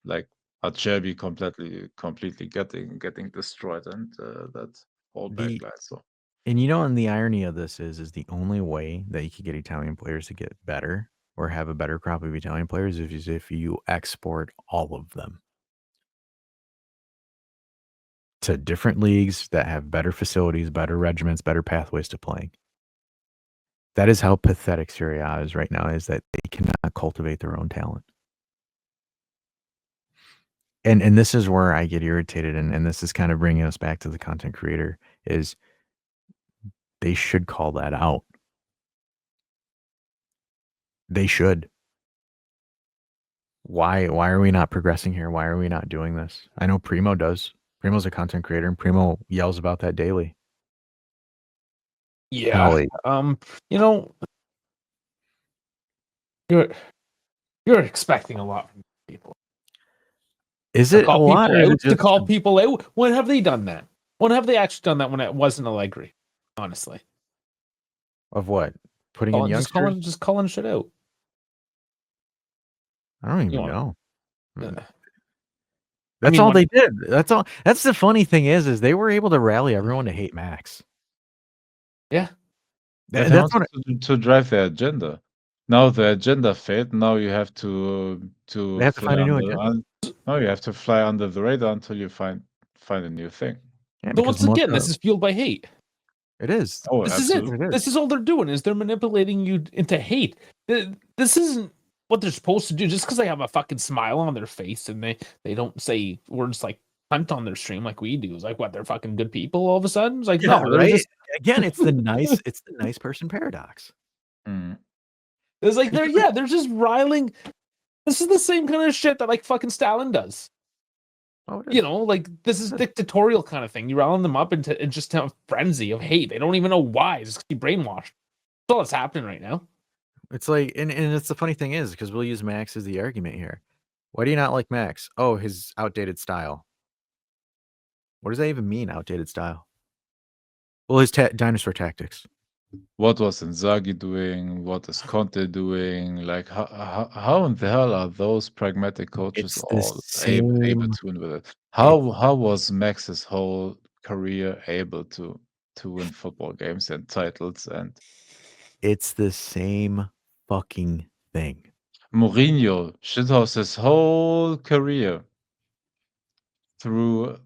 like Acerbi completely getting destroyed, and that whole back line. So And and the irony of this is the only way that you could get Italian players to get better or have a better crop of Italian players is if you export all of them to different leagues that have better facilities, better regiments, better pathways to playing. That is how pathetic Serie A is right now, is that they cannot cultivate their own talent. And this is where I get irritated, and this is kind of bringing us back to the content creator, is they should call that out. They should. Why are we not progressing here? Why are we not doing this? I know Primo does. Primo's a content creator, and Primo yells about that daily. Yeah. Golly. You're expecting a lot from people. Is it a lot, or is it To just call people out? When have they done that? When have they actually done that when it wasn't Allegri? Honestly. of what? Putting in youngsters? Just calling shit out. I don't even know. Yeah. That's all they did. That's all. That's the funny thing is they were able to rally everyone to hate Max. Yeah. That's what to drive their agenda. Now the agenda failed. Now you have to they have to find a new agenda. Now you have to fly under the radar until you find a new thing. Yeah, but once again, this is fueled by hate. It is. Oh, this absolutely. is it. This is all they're doing, is they're manipulating you into hate. This isn't what they're supposed to do. Just because they have a fucking smile on their face and they don't say words like cunt on their stream like we do. It's like, what, they're fucking good people all of a sudden? It's like, yeah, no, right? just... Again, it's the nice person paradox. It's like they're just riling. This is the same kind of shit that like fucking Stalin does. Oh, like this is dictatorial kind of thing. You riling them up into just a frenzy of hate. They don't even know why. It's just brainwashed. That's all that's happening right now. It's like, and it's the funny thing is, because we'll use Max as the argument here. Why do you not like Max? Oh, his outdated style. What does that even mean, outdated style? Well, his dinosaur tactics. What was Inzaghi doing? What is Conte doing? Like, how in the hell are those pragmatic coaches all able to win with it? How was Max's whole career able to win football games and titles? And it's the same fucking thing. Mourinho shithoused his whole career through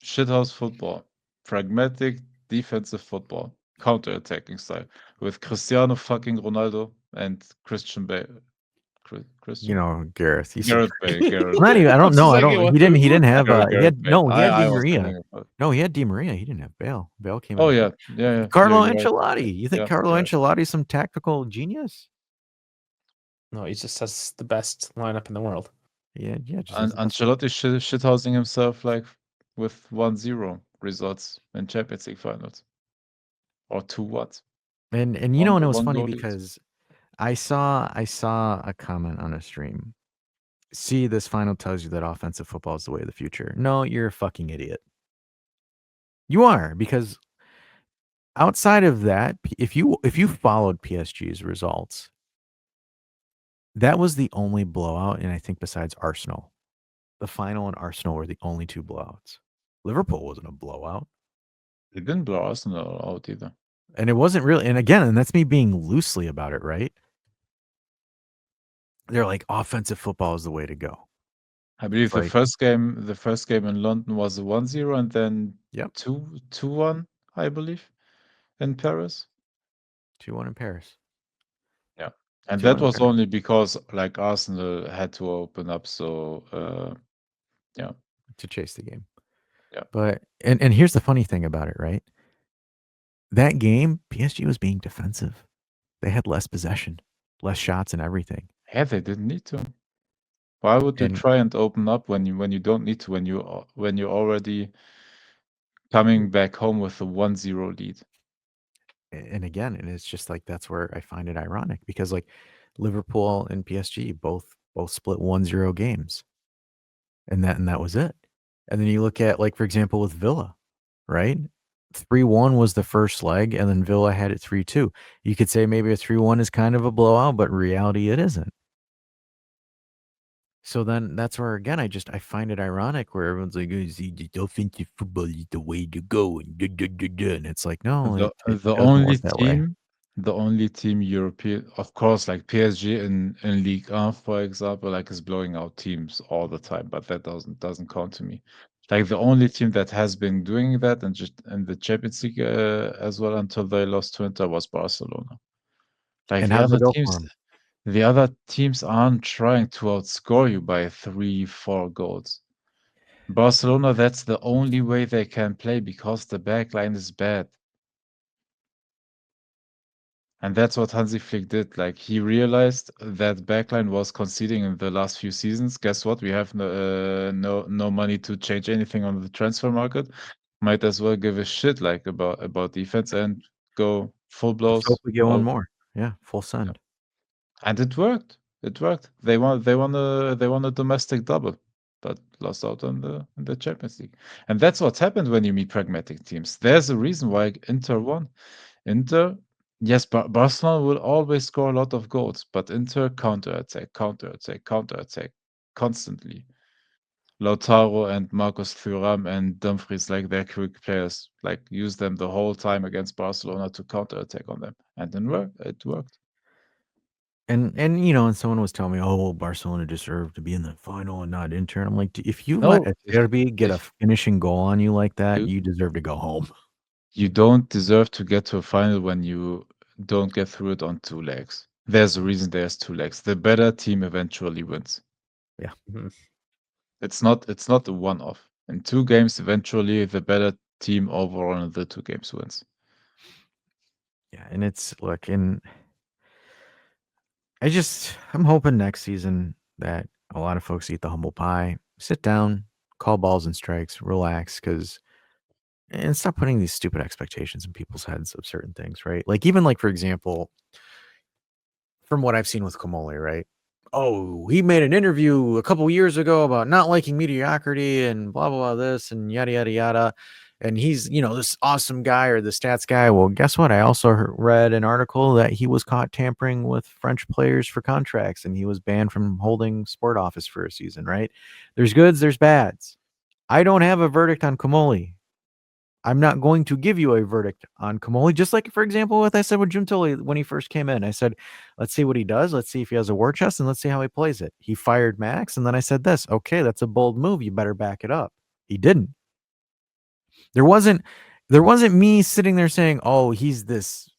shithouse football, pragmatic defensive football, counter-attacking style with Cristiano fucking Ronaldo and Christian Bale. Gareth. Gareth Bale. I don't know. He didn't have. He had Di Maria. No, he had Di Maria. He didn't have Bale. Bale came. Oh yeah. Carlo Ancelotti. You think Carlo Ancelotti is some tactical genius? No, he just has the best lineup in the world. Yeah. Ancelotti shithousing himself like with 1-0 results in Champions League finals, or 2-1. And and it was funny because I saw a comment on a stream. See, this final tells you that offensive football is the way of the future. No, you're a fucking idiot. You are, because outside of that, if you followed PSG's results, that was the only blowout, and I think besides Arsenal. The final and Arsenal were the only 2 blowouts. Liverpool wasn't a blowout, They didn't blow Arsenal out either. and it wasn't really, and again, and that's me being loosely about it, right? They're like, offensive football is the way to go. I believe Like, the first game in London was a 1-0 and then yep, 2-1, I believe, in Paris. 2-1 in Paris. Yeah. And 2-1 that in was Paris only because like Arsenal had to open up, so yeah. to chase the game. Yeah. But and here's the funny thing about it, right? That game, PSG was being defensive. They had less possession, less shots and everything. Yeah, they didn't need to. Why would you And try and open up when you don't need to, when you're already coming back home with a 1-0 lead? and again, and it's just like that's where I find it ironic because like Liverpool and PSG both split 1-0 games. And that was it. And then you look at, like, for example, with Villa, right? 3-1 was the first leg, and then Villa had it 3-2. You could say maybe a 3-1 is kind of a blowout, but in reality it isn't. So then that's where, again, I find it ironic where everyone's like, "Oh, see, the offensive football is the way to go," and duh, duh, duh, duh, and it's like, no, The it the doesn't only work that way. team the only team European, of course, like PSG in Ligue 1, for example, like, is blowing out teams all the time, but that doesn't count to me. Like, the only team that has been doing that and just in the Champions League, as well until they lost to Inter was Barcelona. Like, And how does it go for 'em? the other teams aren't trying to outscore you by 3, 4 goals. Barcelona, that's the only way they can play because the back line is bad. And that's what Hansi Flick did. Like, he realized that backline was conceding in the last few seasons. Guess what? We have no money to change anything on the transfer market. Might as well give a shit like about defense and go full Let's blows. hope we get one All more. Yeah, full yeah. send. And it worked. It worked. They won a domestic double, but lost out on the Champions League. And that's what happened when you meet pragmatic teams. There's a reason why Inter won. Inter, yes, Barcelona will always score a lot of goals, but Inter counterattack, counterattack, counterattack constantly. Lautaro and Marcus Thuram and Dumfries, like they're quick players, like use them the whole time against Barcelona to counterattack on them, and then it worked. And and someone was telling me, "Oh, well, Barcelona deserved to be in the final and not Inter." And I'm like, If you let No, a Acerbi get a if finishing goal on you like that, you you deserve to go home." you don't deserve to get to a final when you don't get through it on 2 legs. There's a reason there's 2 legs. The better team eventually wins. Yeah. Mhm. It's not a one-off. In 2 games, eventually the better team overall in the 2 games wins. Yeah, and and I'm hoping next season that a lot of folks eat the humble pie, sit down, call balls and strikes, relax, and stop putting these stupid expectations in people's heads of certain things, right? Like even like for example, from what I've seen with Kamoli, right? Oh, he made an interview a couple years ago about not liking mediocrity and blah blah blah this and yada yada yada. And he's, this awesome guy or the stats guy. Well, guess what? I also read an article that he was caught tampering with French players for contracts and he was banned from holding sport office for a season, right? There's goods, there's bads. I don't have a verdict on Kamoli. I'm not going to give you a verdict on Kamoli. Just like, for example, what I said with Giuntoli when he first came in. I said, let's see what he does. Let's see if he has a war chest and let's see how he plays it. He fired Max. And then I said this, okay, that's a bold move. You better back it up. He didn't. There wasn't me sitting there saying, oh, he's this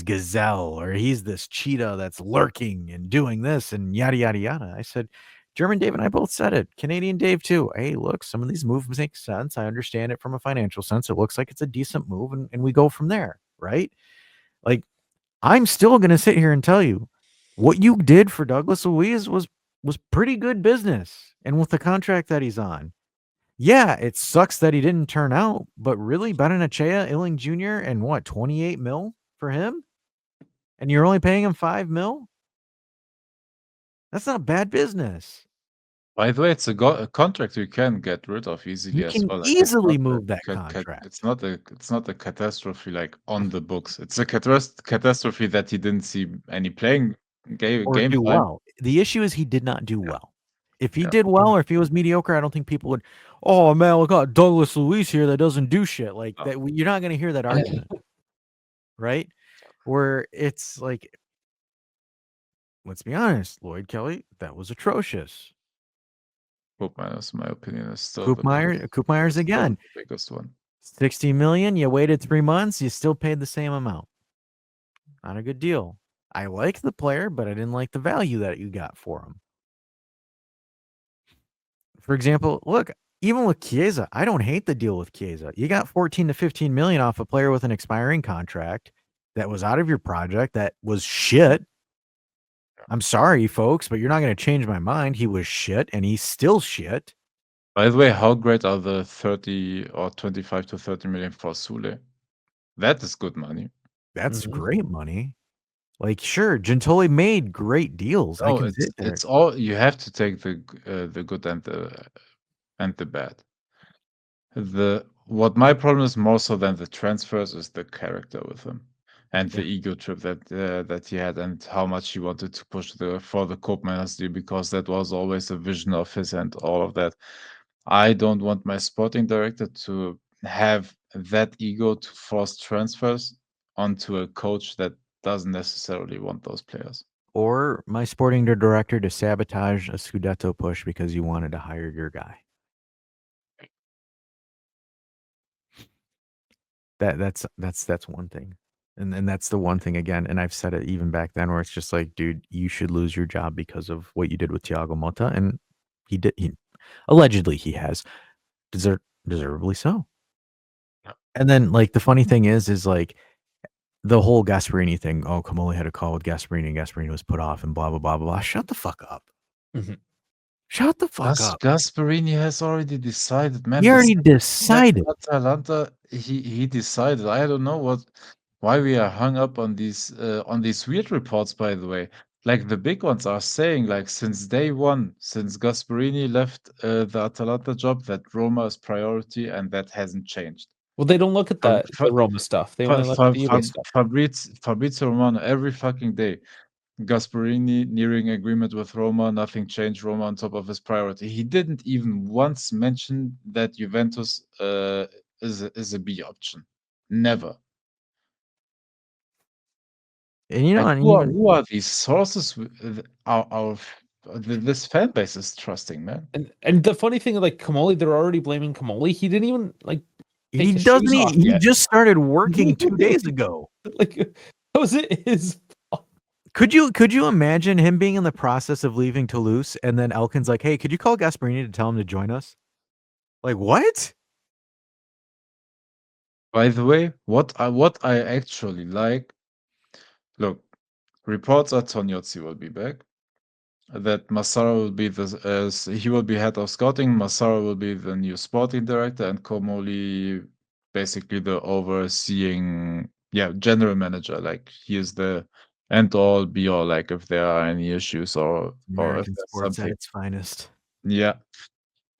gazelle or he's this cheetah that's lurking and doing this and yada, yada, yada. I said, German Dave and I both said it. Canadian Dave too. Hey, look, some of these moves make sense. I understand it from a financial sense. It looks like it's a decent move, and we go from there, right? Like, I'm still gonna sit here and tell you what you did for Douglas Luiz was pretty good business. And with the contract that he's on. Yeah, it sucks that he didn't turn out, but really Benanachea, Illing Jr., and what, 28 mil for him? And you're only paying him 5 mil? That's not bad business. By the way, it's a contract you can get rid of easily You as can well. Like easily move that contract. it's not a catastrophe like on the books. It's a catastrophe that he didn't see any playing Or game do time. well. The issue is he did not do Yeah. well. If he Yeah. did well or if he was mediocre, I don't think people would, oh man, we got Douglas Luiz here that doesn't do shit. Like No. that, you're not going to hear that argument, right? Where it's like, let's be honest, Lloyd Kelly, that was atrocious. Koopmeiners, in my opinion, is still the biggest. Koopmeyer's Still again, the biggest one. 60 million. You waited 3 months, you still paid the same amount. Not a good deal. I like the player, but I didn't like the value that you got for him. For example, look, even with Chiesa, I don't hate the deal with Chiesa. You got 14 to 15 million off a player with an expiring contract that was out of your project that was shit. I'm sorry, folks, but you're not going to change my mind. He was shit and he's still shit. By the way, how great are the 30 or 25 to 30 million for Sule? That is good money. That's Mhm. great money. Like, sure, Gentoli made great deals. I No, can sit there. it's all you have to take the good and the bad. What my problem is more so than the transfers is the character with him and the Yeah. ego trip that he had and how much he wanted to push for the Koopmeiners deal because that was always a vision of his and all of that. I don't want my sporting director to have that ego to force transfers onto a coach that doesn't necessarily want those players. Or my sporting director to sabotage a Scudetto push because you wanted to hire your guy. That's one thing. And that's the one thing again, and I've said it even back then where it's just like, dude, you should lose your job because of what you did with Thiago Motta, and he allegedly he has deservedly so. Yeah. And then like the funny thing is like the whole Gasparini thing. Oh, Kamoli had a call with Gasparini, and Gasparini was put off, and blah blah blah blah blah. Shut the fuck up. Mhm. Shut the fuck up. Gasparini has already decided, man. He The already second he left decided. Atalanta, he decided. I don't know why we are hung up on these weird reports, by the way. Like the big ones are saying, like since day one, since Gasparini left the Atalanta job, that Roma is priority, and that hasn't changed. Well, they don't look at Fa- the Roma stuff. They only look at the Juve stuff. Fabrizio Romano every fucking day. Gasparini nearing agreement with Roma, nothing changed. Roma on top of his priority. He didn't even once mention that Juventus is a B option. Never. And you know, Like and even who are these sources? This fan base is trusting, man. And the funny thing, like Kamoli, they're already blaming Kamoli. He didn't even like take he his doesn't shoes off he yet. just started working 2 days ago. Like, how was it his fault? Could you imagine him being in the process of leaving Toulouse and then Elkin's like, "Hey, could you call Gasparini to tell him to join us?" Like, what? By the way, what I actually like, look, reports are Toniozzi will be back. That Massaro will be he will be head of scouting. Massaro will be the new sporting director, and Comoli basically the overseeing, general manager. Like he is the end all be all. Like if there are any issues or if American there's sports at something, its finest. yeah.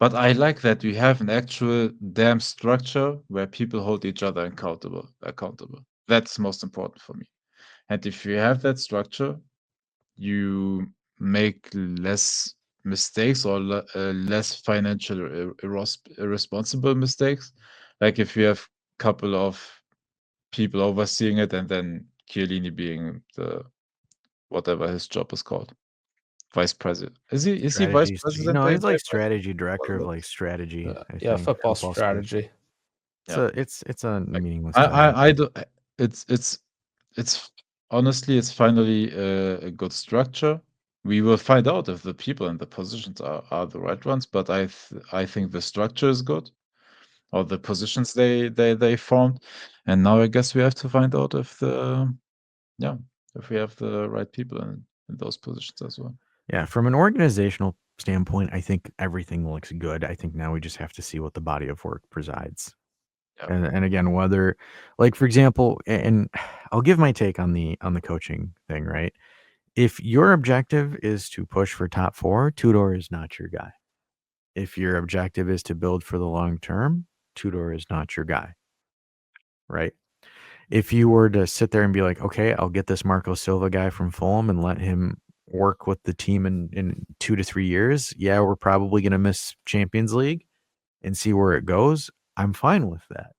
But I like that we have an actual damn structure where people hold each other accountable. Accountable. That's most important for me. And if you have that structure, you make less mistakes or less financial irresponsible mistakes. Like if you have a couple of people overseeing it and then Chiellini being the whatever his job is called, vice president. Is he vice president? No, They he's like vice strategy director of whatever. like strategy, I Yeah, think. football School. strategy. Yeah. It's a Like, meaningless title. I do. It's honestly, it's finally a good structure. We will find out if the people and the positions are the right ones, but I think the structure is good, or the positions they formed, and now I guess we have to find out if if we have the right people in those positions as well. Yeah, from an organizational standpoint, I think everything looks good. I think now we just have to see what the body of work presides. Yeah. And again, whether like for example, and I'll give my take on the coaching thing, right? If your objective is to push for top 4, Tudor is not your guy. If your objective is to build for the long term, Tudor is not your guy, right? If you were to sit there and be like, okay, I'll get this Marco Silva guy from Fulham and let him work with the team in 2 to 3 years, yeah, we're probably going to miss Champions League and see where it goes. I'm fine with that.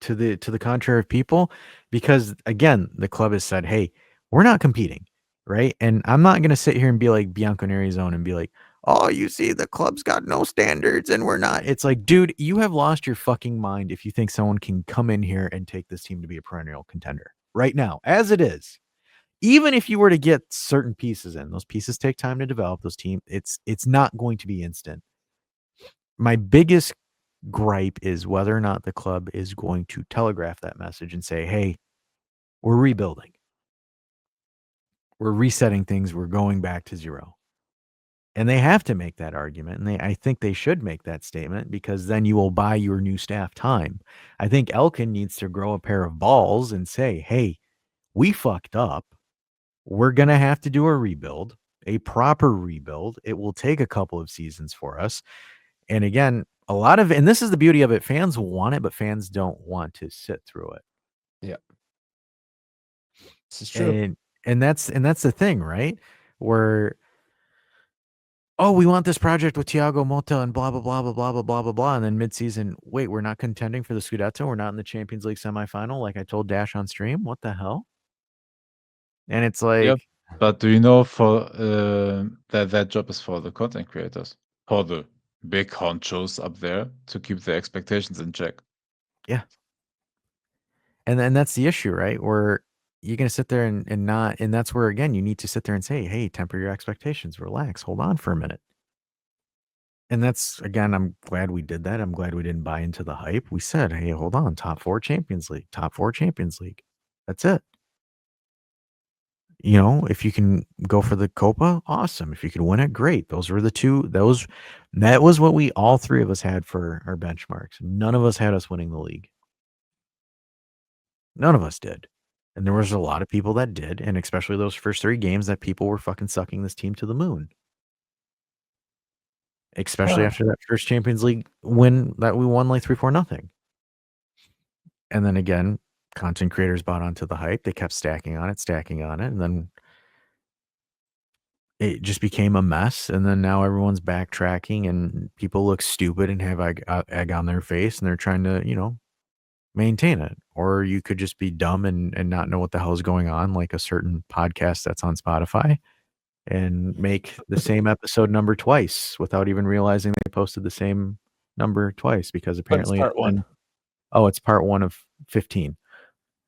To the contrary of people, because again, the club has said, hey, we're not competing, right? And I'm not going to sit here and be like Bianconeri's own and be like, oh, you see, the club's got no standards and we're not. It's like, dude, you have lost your fucking mind if you think someone can come in here and take this team to be a perennial contender right now, as it is. Even if you were to get certain pieces in, those pieces take time to develop. Those teams, it's not going to be instant. My biggest gripe is whether or not the club is going to telegraph that message and say, hey, we're rebuilding. We're resetting things. We're going back to zero. And they have to make that argument. And I think they should make that statement because then you will buy your new staff time. I think Elkin needs to grow a pair of balls and say, hey, we fucked up. We're going to have to do a rebuild, a proper rebuild. It will take a couple of seasons for us. And again, a lot of, and this is the beauty of it, fans want it, but fans don't want to sit through it. Yeah. This is true. And that's the thing, right? Where, oh, we want this project with Thiago Motta and blah, blah, blah, blah, blah, blah, blah, blah, blah. And then midseason, wait, we're not contending for the Scudetto. We're not in the Champions League semifinal. Like I told Dash on stream, what the hell? And it's like, Yep. But do you know for that job is for the content creators, for the big honchos up there to keep their expectations in check. yeah. And that's the issue, right? Where you're going to sit there and not, and that's where, again, you need to sit there and say, hey, temper your expectations, relax, hold on for a minute. And that's, again, I'm glad we did that. I'm glad we didn't buy into the hype. We said, hey, hold on, top 4 Champions League, top 4 Champions League. That's it. You know, if you can go for the Copa, awesome. If you can win it, great. Those were the two, that was what we, all three of us had for our benchmarks. None of us had us winning the league. None of us did. And there was a lot of people that did, and especially those first 3 games that people were fucking sucking this team to the moon. Especially after that first Champions League win that we won like 3-4-0. And then again, content creators bought onto the hype. They kept stacking on it, and then it just became a mess. And then now everyone's backtracking and people look stupid and have egg on their face, and they're trying to, you know, maintain it. Or you could just be dumb and not know what the hell is going on, like a certain podcast that's on Spotify, and make the same episode number twice without even realizing they posted the same number twice, because apparently part 1. It's part 1 of 15.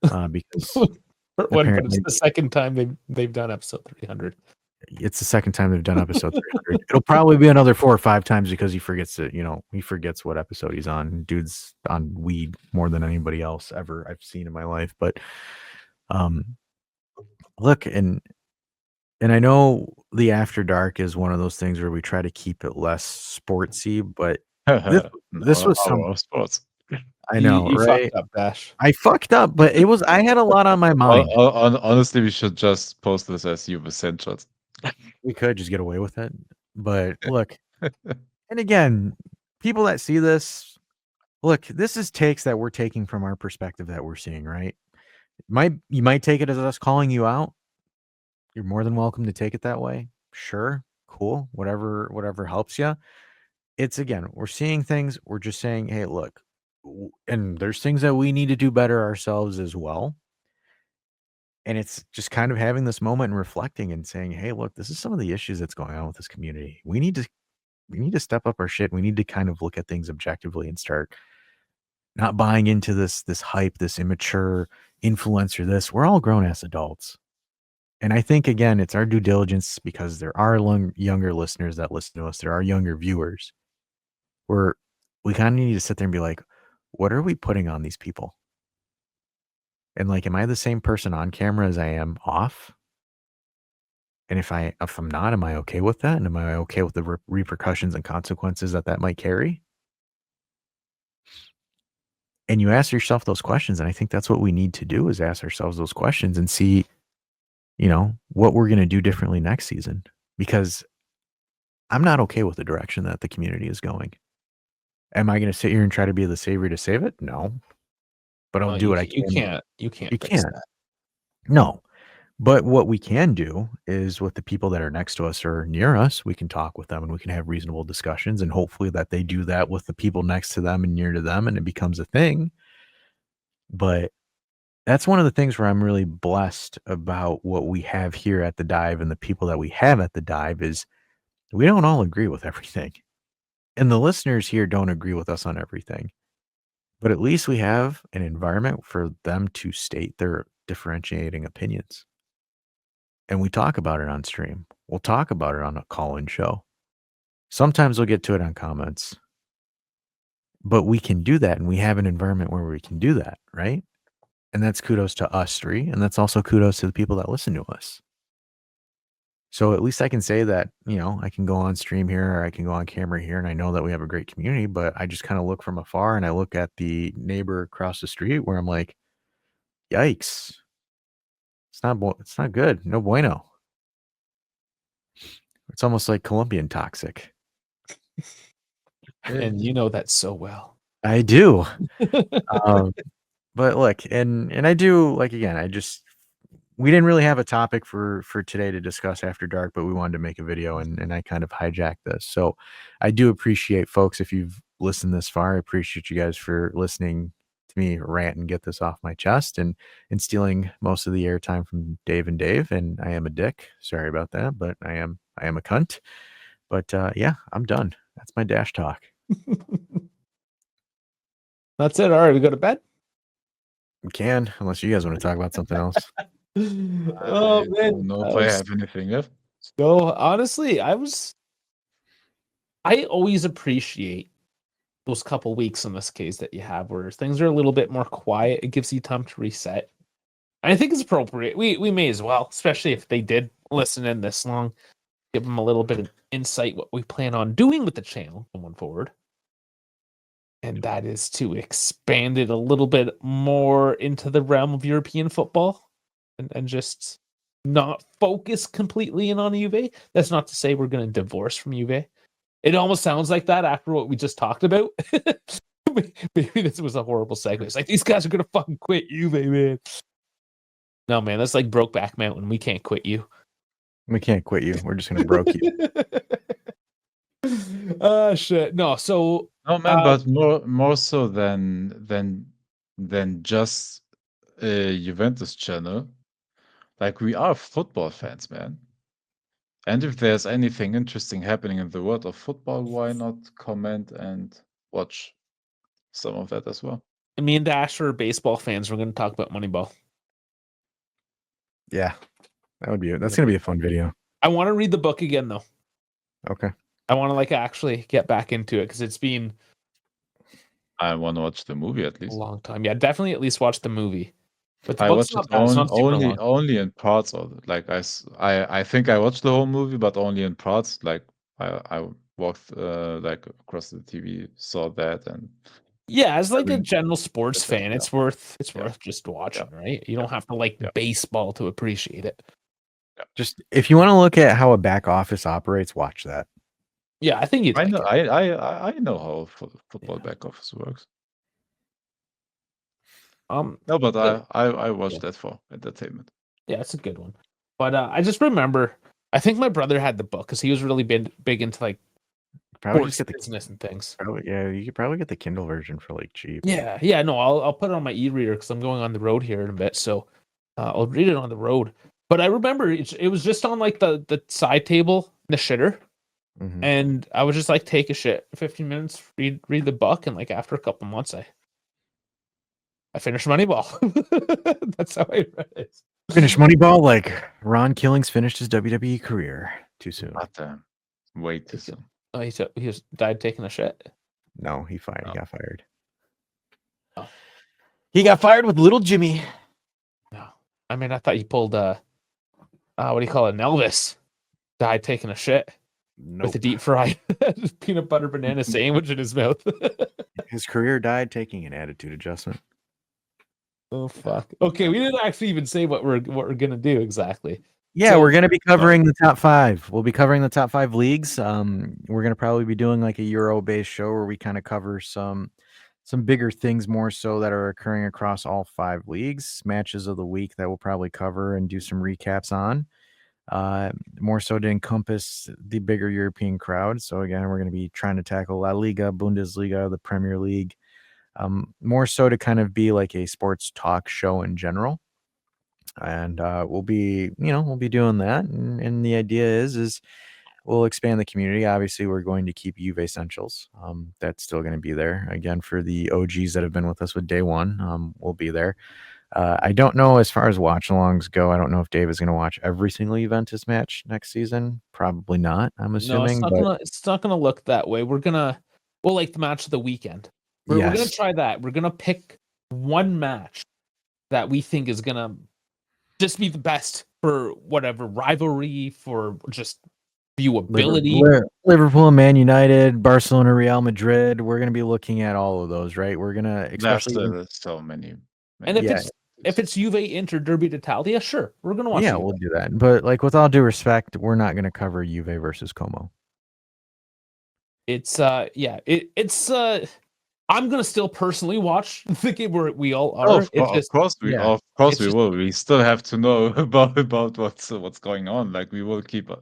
Because Part 1, but it's the second time they've done episode 300. It's the second time they've done episode 300. It'll probably be another 4 or 5 times because he forgets what episode he's on. Dude's on weed more than anybody else ever I've seen in my life. But look, and I know the After Dark is one of those things where we try to keep it less sportsy, but this was some sports. I know, you right? fucked up, Bash. I fucked up, but I had a lot on my mind. Honestly, we should just post this as Juve shots. We could just get away with it. But look, and again, people that see this, look, this is takes that we're taking from our perspective that we're seeing, right? You might take it as us calling you out. You're more than welcome to take it that way. Sure, cool, whatever helps you. It's, again, we're seeing things. We're just saying, hey, look, and there's things that we need to do better ourselves as well. And it's just kind of having this moment and reflecting and saying, hey, look, this is some of the issues that's going on with this community. We need to step up our shit. We need to kind of look at things objectively and start not buying into this hype, this immature influencer. We're all grown ass adults. And I think, again, it's our due diligence, because there are younger listeners that listen to us. There are younger viewers where we kind of need to sit there and be like, what are we putting on these people? And like, am I the same person on camera as I am off? And if I'm not, am I okay with that? And am I okay with the repercussions and consequences that might carry? And you ask yourself those questions. And I think that's what we need to do, is ask ourselves those questions and see, what we're going to do differently next season. Because I'm not okay with the direction that the community is going. Am I going to sit here and try to be the savior to save it? No, but I'll No, do what I you can. can't. You can't You fix can't. that. No. But what we can do is with the people that are next to us or near us, we can talk with them and we can have reasonable discussions, and hopefully that they do that with the people next to them and near to them and it becomes a thing. But that's one of the things where I'm really blessed about what we have here at the Dive and the people that we have at the Dive is we don't all agree with everything. And the listeners here don't agree with us on everything. But at least we have an environment for them to state their differentiating opinions. And we talk about it on stream. We'll talk about it on a call-in show. Sometimes we'll get to it on comments. But we can do that, and we have an environment where we can do that, right? And that's kudos to us three, and that's also kudos to the people that listen to us. So at least I can say that, I can go on stream here or I can go on camera here, and I know that we have a great community, but I just kind of look from afar and I look at the neighbor across the street where I'm like, yikes. It's not good. No bueno. It's almost like Colombian toxic. And you know that so well. I do. But look, and I do, like, again, we didn't really have a topic for today to discuss after dark, but we wanted to make a video and I kind of hijacked this. So I do appreciate folks. If you've listened this far, I appreciate you guys for listening to me rant and get this off my chest and stealing most of the airtime from Dave and Dave. And I am a dick. Sorry about that, but I am a cunt. But yeah, I'm done. That's my dash talk. That's it. All right, we go to bed. We can, unless you guys want to talk about something else. Oh I man, don't know if I have anything left. So honestly, I always appreciate those couple weeks in this case that you have where things are a little bit more quiet. It gives you time to reset. I think it's appropriate. We may as well, especially if they did listen in this long, give them a little bit of insight what we plan on doing with the channel going forward. And that is to expand it a little bit more into the realm of European football and just not focus completely in on Juve. That's not to say we're going to divorce from Juve. It almost sounds like that after what we just talked about. Maybe this was a horrible segue. It's like, these guys are going to fucking quit Juve, man. No, man, that's like Brokeback Mountain. We can't quit you. We can't quit you. We're just going to broke you. Shit. No, so No man, but more so than just a Juventus channel. Like, we are football fans, man. And if there's anything interesting happening in the world of football, why not comment and watch some of that as well? me and Dash are baseball fans. We're going to talk about Moneyball. Yeah, that's going to be a fun video. I want to read the book again, though. Okay. I want to actually get back into it because it's been I want to watch the movie at a least. long time. Yeah, definitely at least watch the movie. But the I book's watched not it bad. It's not super long. only in parts of it. Like, I think I watched the whole movie, but only in parts. Like, I walked across the TV, saw that, and Yeah, as a Having- general sports Okay, fan, yeah. it's worth Yeah. just watching, Yeah. right? You don't have to Yeah. baseball to appreciate it. Just if you want to look at how a back office operates, watch that. Yeah, I think you'd I like know it. I know how football Yeah. back office works. No, but but- I watched yeah. that for entertainment. Yeah, it's a good one. But I just remember, I think my brother had the book because he was really big into Probably sports just get the business and things. you could probably get the Kindle version for cheap. Yeah. No, I'll put it on my e-reader because I'm going on the road here in a bit, so I'll read it on the road. But I remember it was just on the side table in the shitter, Mhm. and I would just take a shit 15 minutes, read the book, and after a couple months, I finished Moneyball. That's how I read it. Finish Moneyball like Ron Killings finished his WWE career too soon. But way too Okay. soon. Oh, he died taking a shit. No, he fired. Oh. He got fired. Oh. He got fired with little Jimmy. No, I mean I thought you pulled what do you call it? An Elvis died taking a shit with a deep fried peanut butter banana sandwich in his mouth. His career died taking an attitude adjustment. Oh fuck. Okay, we didn't actually even say what we're gonna do exactly. Yeah, So we're gonna be covering the top 5. We'll be covering the top 5 leagues. We're gonna probably be doing like a Euro-based show where we kind of cover some bigger things more so that are occurring across all 5 leagues, matches of the week that we'll probably cover and do some recaps on. More so to encompass the bigger European crowd. So again, we're going to be trying to tackle La Liga, Bundesliga, the Premier League, more so to kind of be like a sports talk show in general. And we'll be doing that. And the idea is we'll expand the community. Obviously, we're going to keep Juve Essentials. That's still going to be there again for the OGs that have been with us with day one. We'll be there. I don't know as far as watch-alongs go. I don't know if Dave is going to watch every single Juventus match next season. Probably not. I'm no, assuming, it's not gonna look that way. We'll like the match of the weekend. We're gonna yes, try that. We're gonna pick one match that we think is gonna just be the best for whatever rivalry, for just viewability. Liverpool and Man United, Barcelona, Real Madrid. We're going to be looking at all of those, right? We're going to, especially, There's so many. And if yeah, it's Juve Inter Derby d'Italia, sure, we're gonna watch. yeah, Juve. we'll do that. But like with all due respect, we're not going to cover Juve versus Como. It's it's I'm gonna still personally watch the game where we all are. Oh, It's of course yeah, we will. We still have to know about what's going on. Like we will keep stay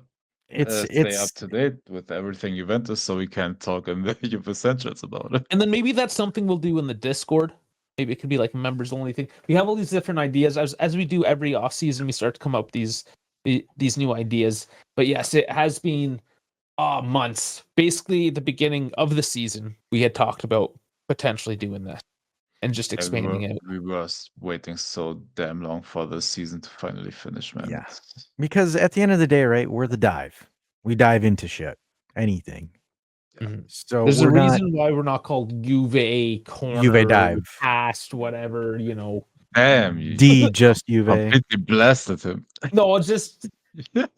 up it's to date with everything Juventus, so we can talk in the Juventus Essentials about it. and then maybe that's something we'll do in the Discord. Maybe it could be like members only thing. We have all these different ideas as we do every off season. We start to come up with these new ideas. But yes, it has been months. Basically, the beginning of the season, we had talked about potentially doing that and just Yeah, expanding it. we were waiting so damn long for the season to finally finish, man. yeah. Because at the end of the day, right, we're the dive. We dive into shit, anything. Mhm. So There's we're a not reason why we're not called Juve corner, Juve dive. past, whatever, Damn, you D just Juve. completely blasted him. No, it's just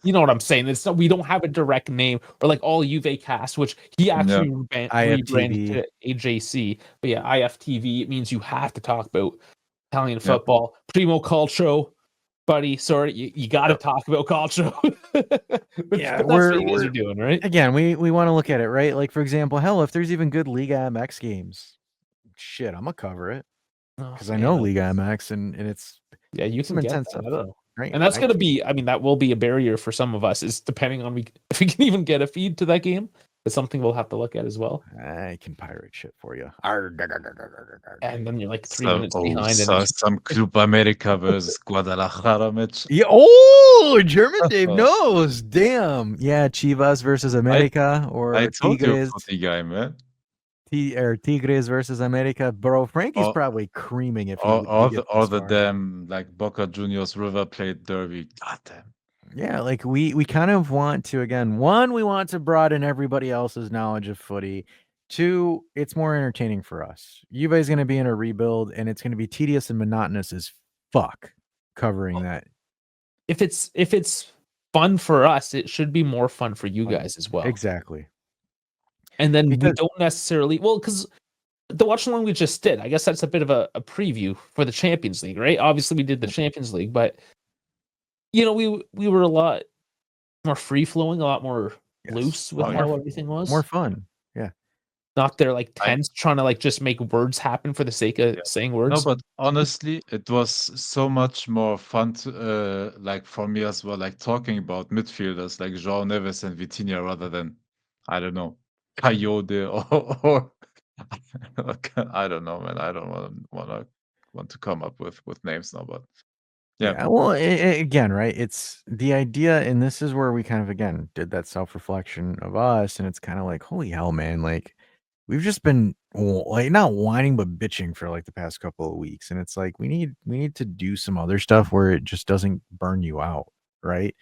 you know what I'm saying. It's not, we don't have a direct name or like all Juve cast, which he actually rebranded IFTV. to AJC. But yeah, IFTV, it means you have to talk about Italian football. Primo Calcio, buddy. Sorry, you got to talk about Calcio. Yeah, But that's what you guys are doing, right? Again, we want to look at it, right? Like for example, hell, if there's even good Liga MX games, shit, I'm gonna cover it Oh, because I man, know Liga MX and it's yeah, you some can get intense that. stuff, right? And that's going to be, I mean, that will be a barrier for some of us, is depending on if we can even get a feed to that game. It's something we'll have to look at as well. I can pirate shit for you. And then you're like 3 minutes behind. Some Club America versus Guadalajara match. Yeah. Oh, German Dave knows. Damn. Yeah, Chivas versus America or I told you, Tigres. footy guy, man. Tigres versus America. Bro, Frankie's Or- probably creaming if he All gets the this far. damn like Boca Juniors River Plate derby. God damn. Yeah, like we kind of want to, again, one, we want to broaden everybody else's knowledge of footy. Two, it's more entertaining for us. Juve is going to be in a rebuild, and it's going to be tedious and monotonous as fuck covering that. If it's fun for us, it should be more fun for you guys as well. Exactly. And then we Because- don't necessarily, because the watch along we just did, I guess that's a bit of a preview for the Champions League, right? Obviously, we did the Champions League, but we were a lot more free flowing, a lot more loose with how everything was. More fun. Yeah. Not there like tense, trying to like just make words happen for the sake of saying words. No, but honestly, it was so much more fun to, like for me as well, like talking about midfielders like João Neves and Vitinha rather than, I don't know, Coyote or I don't know, man. I don't want to come up with names now, but yeah. Well, again, right? It's the idea, and this is where we kind of again did that self-reflection of us, and it's kind of like, holy hell, man! Like we've just been like not whining but bitching for like the past couple of weeks, and it's like we need to do some other stuff where it just doesn't burn you out, right?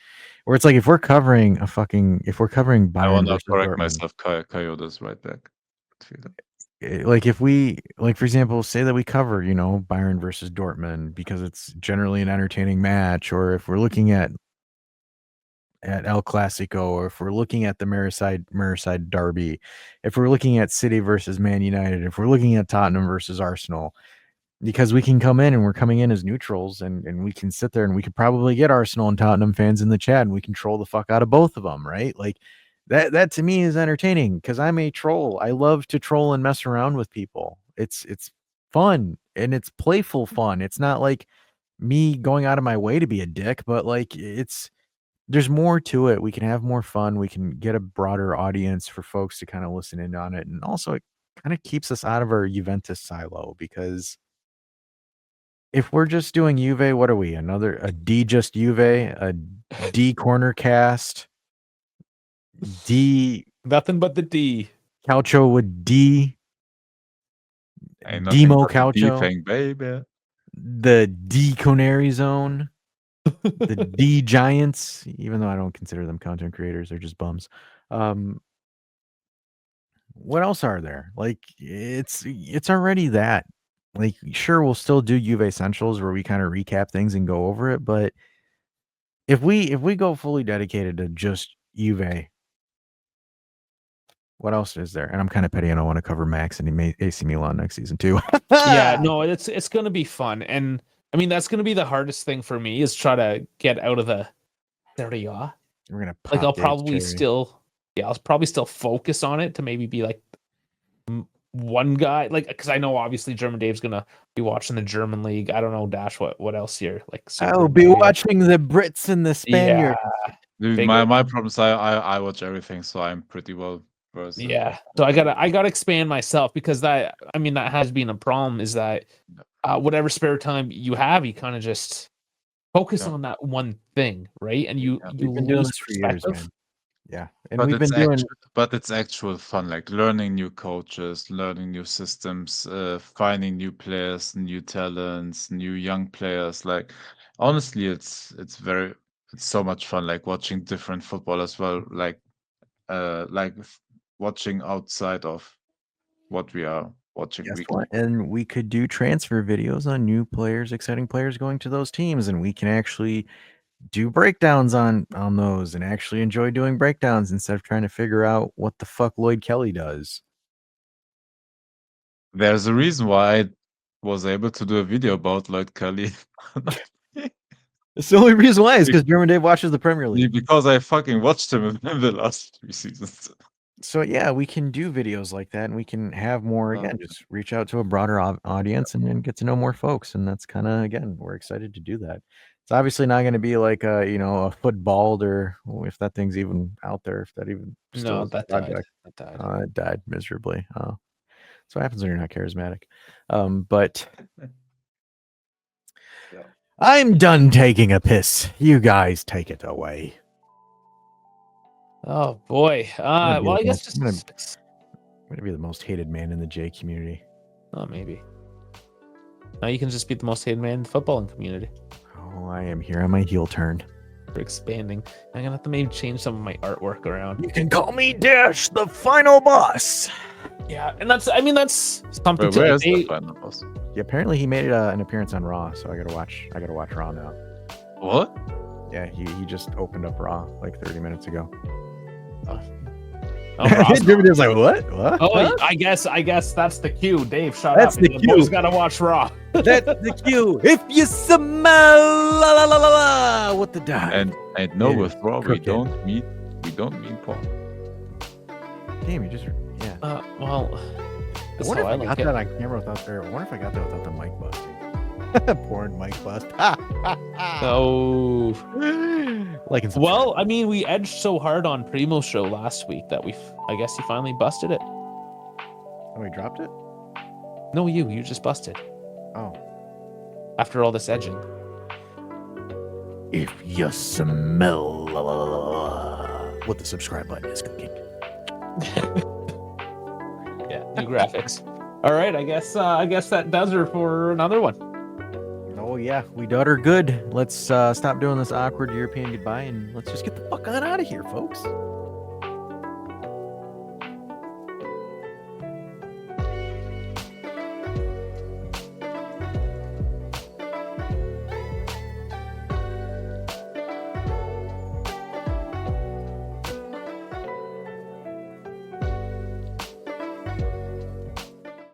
Where it's like if we're covering Bayern I want to versus correct Dortmund, myself. Coyotes right back. like if we like for example say that we cover Bayern versus Dortmund because it's generally an entertaining match, or if we're looking at El Clasico, or if we're looking at the Merseyside derby, if we're looking at City versus Man United, if we're looking at Tottenham versus Arsenal, because we can come in and we're coming in as neutrals and we can sit there and we could probably get Arsenal and Tottenham fans in the chat and we can troll the fuck out of both of them, right? Like that to me is entertaining because I'm a troll. I love to troll and mess around with people. It's fun and it's playful fun. It's not like me going out of my way to be a dick, but like there's more to it. We can have more fun. We can get a broader audience for folks to kind of listen in on it. And also it kind of keeps us out of our Juventus silo because if we're just doing Juve, what are we? A D just Juve, a D corner cast, D Nothing but the D. Calcio with D, Ain't nothing Demo but the D Calcio, thing, baby. the D Conary Zone, the D Giants, even though I don't consider them content creators, they're just bums. What else are there? Like it's already that. Like sure, we'll still do Juve Essentials where we kind of recap things and go over it, but if we go fully dedicated to just Juve, what else is there? And I'm kind of petty. I don't want to cover Max and AC Milan next season too. Yeah, no, it's gonna be fun, and I mean that's gonna be the hardest thing for me is try to get out of the Serie A. We're gonna Like I'll Dave's probably cherry. I'll probably still focus on it to maybe be like one guy, like because I know obviously German Dave's gonna be watching the German league. I don't know, Dash, what else you're like super I'll be into here? watching the Brits and the Yeah, Spaniards. Dude, bigger. my problem is I watch everything, so I'm pretty well versed. Yeah, so I gotta expand myself because that has been a problem is that whatever spare time you have, you kind of just focus Yeah. on that one thing, right? And you We've been doing lose this for years, perspective. man. Yeah, and we've been But it's actual fun, like learning new coaches, learning new systems, finding new players, new talents, new young players. Like honestly, it's so much fun. Like watching different football as well. Like watching outside of what we are watching Guess weekly. what? And we could do transfer videos on new players, exciting players going to those teams, and we can actually do breakdowns on those and actually enjoy doing breakdowns instead of trying to figure out what the fuck Lloyd Kelly does. There's a reason why I was able to do a video about Lloyd Kelly. It's the only reason why is because German Dave watches the Premier League. Because I fucking watched him in the last 3 seasons. So yeah, we can do videos like that, and we can have more again. Just reach out to a broader audience and then get to know more folks, and that's kind of again, we're excited to do that. It's obviously not going to be like a football or if that thing's even out there, if that even still is a project. That died. It died miserably. That's what happens when you're not charismatic. But Yeah. I'm done taking a piss. You guys take it away. Oh boy. Well, I guess I'm gonna be the most hated man in the J community. Oh, maybe. Now you can just be the most hated man in the footballing community. Oh, I am here on my heel turn. We're expanding. I'm gonna have to maybe change some of my artwork around. You can call me Dash, the final boss. Yeah, and that's something Where to is the final boss? Yeah, apparently he made an appearance on Raw, so I gotta watch Raw now. What? Yeah, he just opened up Raw like 30 minutes ago. Dave was like, what? What? Oh, I guess that's the cue. Dave, shut That's up. the The cue. boys gotta watch Raw. That's the cue. If you smell what the die. And no, Yeah, with Raw we cook it. don't mean pork. Damn, you just Well, I that's wonder how if I I like got it. that on camera without there. I wonder if I got that without the mic busting. Porn mic bust. Oh. Like and subscribe. Well, I mean, we edged so hard on Primo's show last week that I guess he finally busted it. Oh, he dropped it? No, you just busted Oh. after all this edging. If you smell what the subscribe button is cooking. Yeah, new graphics. All right, I guess that does her for another one. Oh yeah, we done her good. Let's stop doing this awkward European goodbye and let's just get the fuck on out of here, folks.